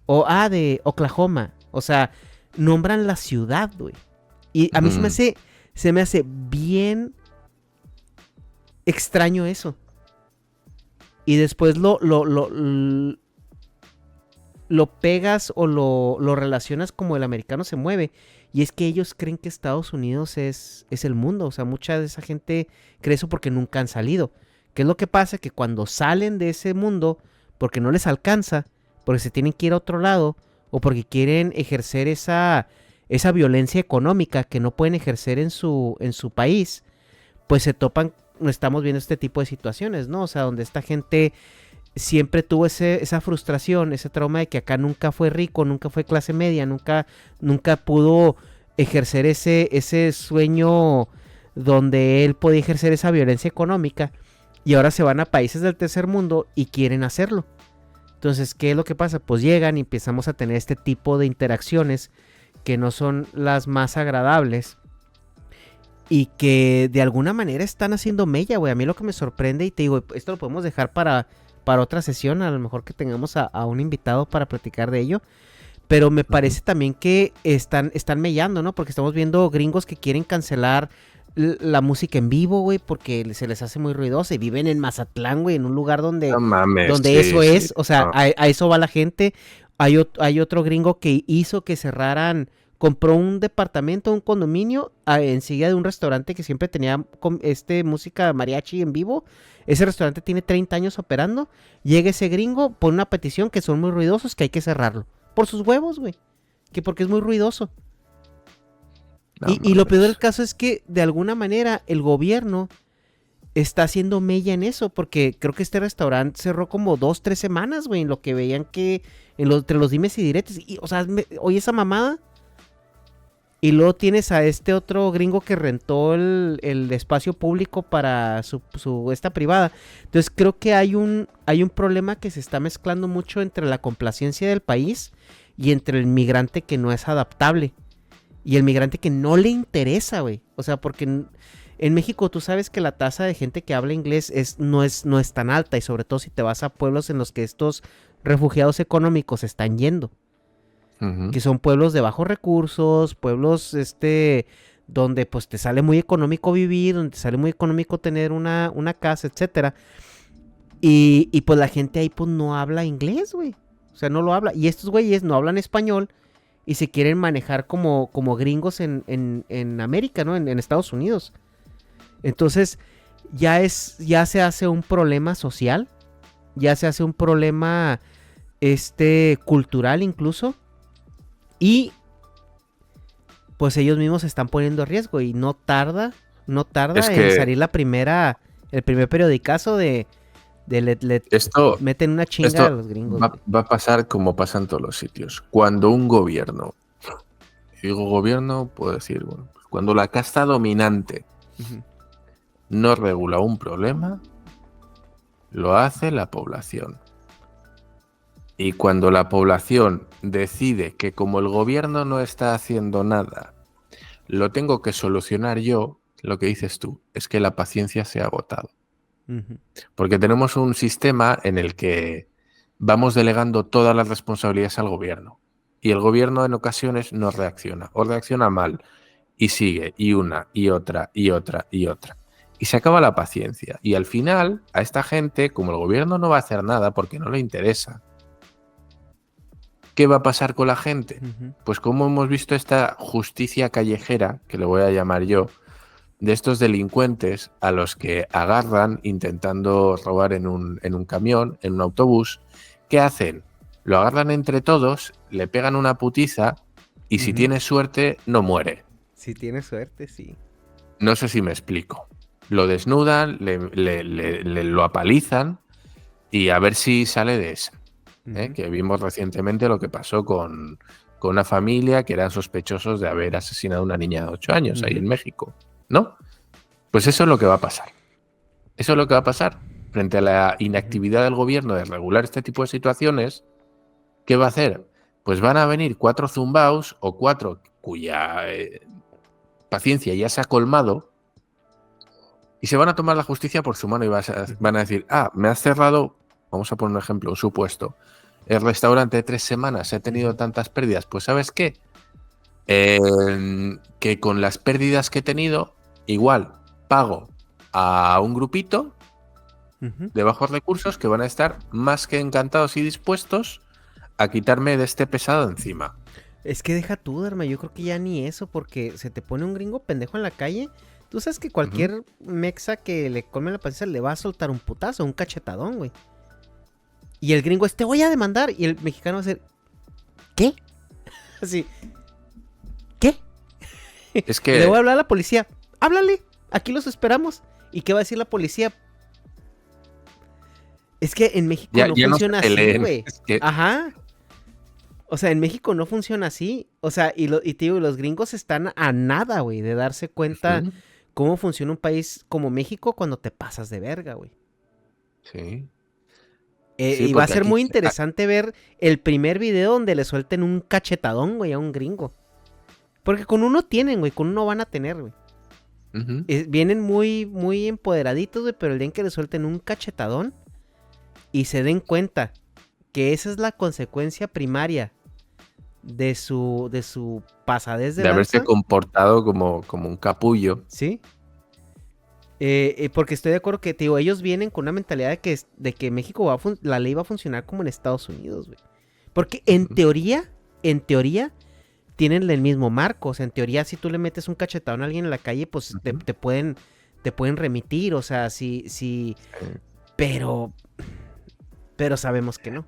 o ah, de Oklahoma. O sea, nombran la ciudad, güey. Y a mí se me hace bien extraño eso. Y después lo pegas o lo relacionas como el americano se mueve. Y es que ellos creen que Estados Unidos es el mundo. O sea, mucha de esa gente cree eso porque nunca han salido. ¿Qué es lo que pasa? Que cuando salen de ese mundo, porque no les alcanza, porque se tienen que ir a otro lado, o porque quieren ejercer esa violencia económica que no pueden ejercer en su país, pues se topan, estamos viendo este tipo de situaciones, ¿no? O sea, donde esta gente siempre tuvo esa frustración, ese trauma de que acá nunca fue rico, nunca fue clase media, nunca pudo ejercer ese sueño donde él podía ejercer esa violencia económica, y ahora se van a países del tercer mundo y quieren hacerlo. Entonces, ¿qué es lo que pasa? Pues llegan y empezamos a tener este tipo de interacciones que no son las más agradables y que de alguna manera están haciendo mella, güey. A mí lo que me sorprende, y te digo, esto lo podemos dejar para otra sesión, a lo mejor que tengamos a un invitado para platicar de ello, pero me parece también que están mellando, ¿no? Porque estamos viendo gringos que quieren cancelar la música en vivo, güey, porque se les hace muy ruidosa, y viven en Mazatlán, güey, en un lugar donde, No mames, eso sí, es, sí, o sea, no. a eso va la gente. Hay otro gringo que hizo que cerraran, compró un departamento, un condominio, enseguida de un restaurante que siempre tenía música mariachi en vivo. Ese restaurante tiene 30 años operando. Llega ese gringo, pone una petición que son muy ruidosos, que hay que cerrarlo. Por sus huevos, güey. Que porque es muy ruidoso. No Y lo peor del mames. caso es que, de alguna manera, el gobierno está haciendo mella en eso, porque creo que este restaurante cerró como 2-3 semanas, güey, en lo que veían que, entre los dimes y diretes. Y, o sea, oye, esa mamada. Y luego tienes a este otro gringo que rentó el espacio público para esta privada. Entonces creo que hay un problema que se está mezclando mucho entre la complacencia del país y entre el migrante que no es adaptable. Y el migrante que no le interesa, güey. O sea, porque en México tú sabes que la tasa de gente que habla inglés no es tan alta. Y sobre todo si te vas a pueblos en los que estos refugiados económicos están yendo. Que son pueblos de bajos recursos, pueblos donde pues te sale muy económico vivir, donde te sale muy económico tener una casa, etcétera. Y pues la gente ahí pues no habla inglés, güey. O sea, no lo habla. Y estos güeyes no hablan español y se quieren manejar como gringos en América, ¿no? En Estados Unidos. Entonces, ya se hace un problema social, ya se hace un problema cultural incluso. Y pues ellos mismos se están poniendo a riesgo, y no tarda Es en que salir el primer periodicazo de esto, meten una chinga a esto los gringos. va a pasar como pasa en todos los sitios. Cuando un gobierno, y digo gobierno, puedo decir, bueno, pues cuando la casta dominante Uh-huh. no regula un problema, lo hace la población. Y cuando la población decide que como el gobierno no está haciendo nada, lo tengo que solucionar yo, lo que dices tú es que la paciencia se ha agotado. Uh-huh. Porque tenemos un sistema en el que vamos delegando todas las responsabilidades al gobierno. Y el gobierno en ocasiones no reacciona, o reacciona mal, y sigue, y una, y otra, y otra, y otra. Y se acaba la paciencia. Y al final, a esta gente, como el gobierno no va a hacer nada porque no le interesa, ¿qué va a pasar con la gente? Uh-huh. Pues como hemos visto esta justicia callejera, que le voy a llamar yo, de estos delincuentes a los que agarran intentando robar en un camión, en un autobús. ¿Qué hacen? Lo agarran entre todos, le pegan una putiza y si tiene suerte no muere. Si tiene suerte, sí. No sé si me explico. Lo desnudan, lo apalizan y a ver si sale de esa. Que vimos recientemente lo que pasó con con una familia que eran sospechosos de haber asesinado a una niña de 8 años ahí Ujú. en México, ¿no? Pues eso es lo que va a pasar. Eso es lo que va a pasar. Frente a la inactividad del gobierno de regular este tipo de situaciones, ¿qué va a hacer? Pues van a venir 4 zumbaos o 4 cuya paciencia ya se ha colmado y se van a tomar la justicia por su mano y van a decir, me has cerrado, vamos a poner un ejemplo, un supuesto, el restaurante 3 semanas ha tenido tantas pérdidas, pues ¿sabes qué? Que con las pérdidas que he tenido, igual pago a un grupito Ujú. de bajos recursos que van a estar más que encantados y dispuestos a quitarme de este pesado encima. Es que deja tú, Dharma, yo creo que ya ni eso, porque se te pone un gringo pendejo en la calle. Tú sabes que Ujú. cualquier mexa que le come la pancita le va a soltar un putazo, un cachetadón, güey. Y el gringo es, te voy a demandar. Y el mexicano va a ser, ¿qué? Así, ¿qué? Es Le voy que a hablar a la policía. Háblale, aquí los esperamos. ¿Y qué va a decir la policía? Es que en México no ya no se funciona así, peleen. güey. Es que, Ajá. O sea, en México no funciona así. O sea, y te digo, los gringos están a nada, güey, de darse cuenta ujú, cómo funciona un país como México cuando te pasas de verga, güey. sí, sí, Y va a porque ser aquí, muy interesante ver el primer video donde le suelten un cachetadón, güey, a un gringo. Porque con uno tienen, güey, con uno van a tener, güey. ujú, Vienen muy, muy empoderaditos, güey, pero el día en que le suelten un cachetadón y se den cuenta que esa es la consecuencia primaria de su pasadez de de haberse lanza, comportado como un capullo. ¿sí? Porque estoy de acuerdo que, te digo, ellos vienen con una mentalidad de que México la ley va a funcionar como en Estados Unidos, güey. Porque Ujú, en teoría, tienen el mismo marco. O sea, en teoría, si tú le metes un cachetadón a alguien en la calle, pues ujú, te pueden remitir. O sea, sí, sí. pero, pero sabemos que no.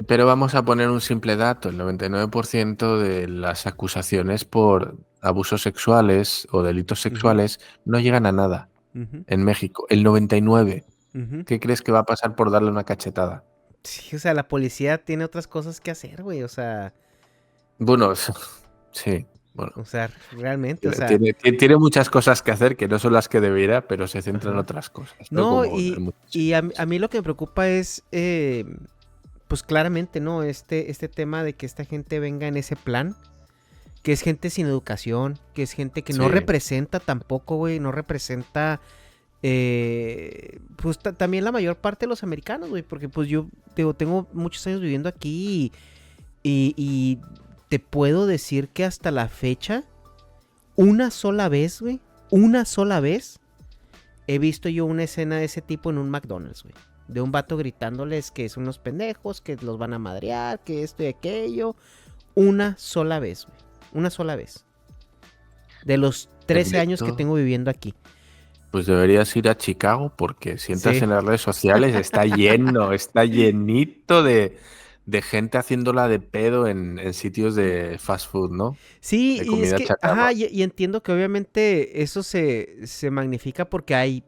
Pero vamos a poner un simple dato, el 99% de las acusaciones por abusos sexuales o delitos Ujú, sexuales no llegan a nada ujú, en México. El 99. ujú. ¿Qué crees que va a pasar por darle una cachetada? Sí, o sea, la policía tiene otras cosas que hacer, güey. Bueno, sí, bueno. Realmente, o Tiene, sea, tiene muchas cosas que hacer que no son las que debería, pero se centra en ajá. otras cosas, ¿no? No, Como en muchas y a cosas. mí lo que me preocupa es, pues claramente, ¿no? Este tema de que esta gente venga en ese plan, que es gente sin educación, que es gente que no Sí. representa tampoco, güey, no representa, pues también la mayor parte de los americanos, güey, porque pues yo digo, tengo muchos años viviendo aquí y te puedo decir que hasta la fecha, una sola vez, he visto yo una escena de ese tipo en un McDonald's, güey. De un vato gritándoles que son unos pendejos, que los van a madrear, que esto y aquello. Una sola vez, güey. Una sola vez. De los El 13 años que esto, tengo viviendo aquí. pues deberías ir a Chicago porque si entras Sí. en las redes sociales está lleno, está llenito de gente haciéndola de pedo en sitios de fast food, ¿no? Sí, De y es comida que, ajá, chatarra. y entiendo que obviamente eso se magnifica porque hay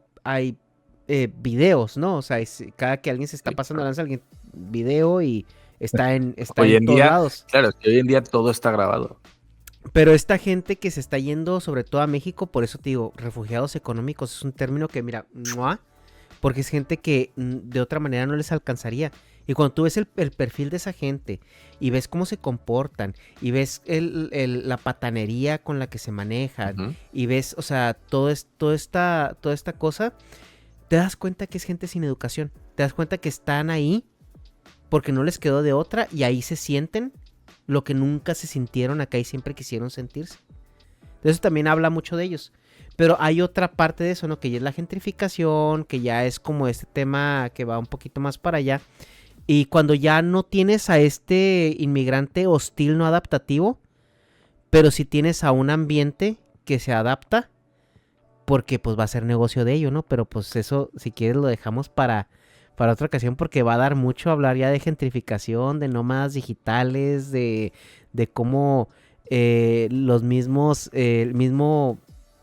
videos, ¿no? O sea, cada que alguien se está Sí, pasando claro. lanza, alguien video y está Hoy en en todos día, lados. claro, es que hoy en día todo está grabado. Pero esta gente que se está yendo sobre todo a México, por eso te digo, refugiados económicos es un término que mira, ¡mua! Porque es gente que de otra manera no les alcanzaría. Y cuando tú ves el perfil de esa gente y ves cómo se comportan y ves la patanería con la que se manejan Ujú. y ves, o sea, toda esta cosa, te das cuenta que es gente sin educación. Te das cuenta que están ahí porque no les quedó de otra y ahí se sienten lo que nunca se sintieron acá y siempre quisieron sentirse. Eso también habla mucho de ellos. Pero hay otra parte de eso, ¿no? Que ya es la gentrificación, que ya es como este tema que va un poquito más para allá. Y cuando ya no tienes a este inmigrante hostil, no adaptativo, pero sí tienes a un ambiente que se adapta, porque pues va a ser negocio de ello, ¿no? Pero pues eso, si quieres, lo dejamos para otra ocasión, porque va a dar mucho a hablar ya de gentrificación, de nómadas digitales, de cómo el mismo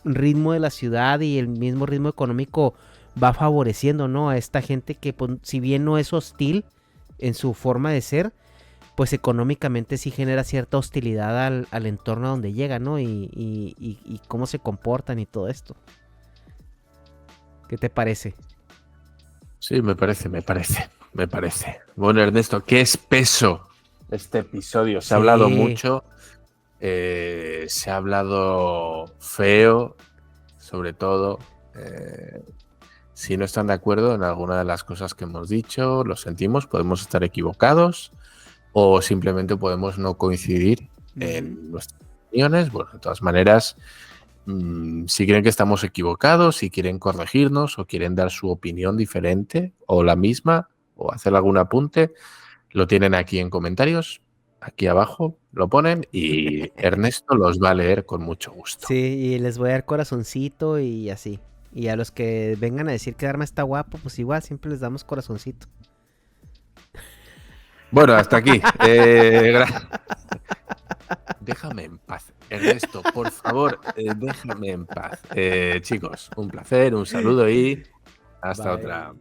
ritmo de la ciudad y el mismo ritmo económico va favoreciendo, ¿no? A esta gente que, pues, si bien no es hostil en su forma de ser, pues económicamente sí genera cierta hostilidad al entorno a donde llega, ¿no? Y cómo se comportan y todo esto. ¿Qué te parece? Sí, me parece. Bueno, Ernesto, qué espeso este episodio. Se ha hablado Sí, mucho, se ha hablado feo, sobre todo. Si no están de acuerdo en alguna de las cosas que hemos dicho, lo sentimos, podemos estar equivocados o simplemente podemos no coincidir en nuestras opiniones. Bueno, de todas maneras, si creen que estamos equivocados, si quieren corregirnos o quieren dar su opinión diferente o la misma o hacer algún apunte, lo tienen aquí en comentarios, aquí abajo lo ponen y Ernesto los va a leer con mucho gusto. sí, y les voy a dar corazoncito y así. Y a los que vengan a decir que Dharma está guapo, pues igual siempre les damos corazoncito. Bueno, hasta aquí. Déjame en paz, Ernesto, por favor, déjame en paz. Chicos, un placer, un saludo y hasta otra. Bye.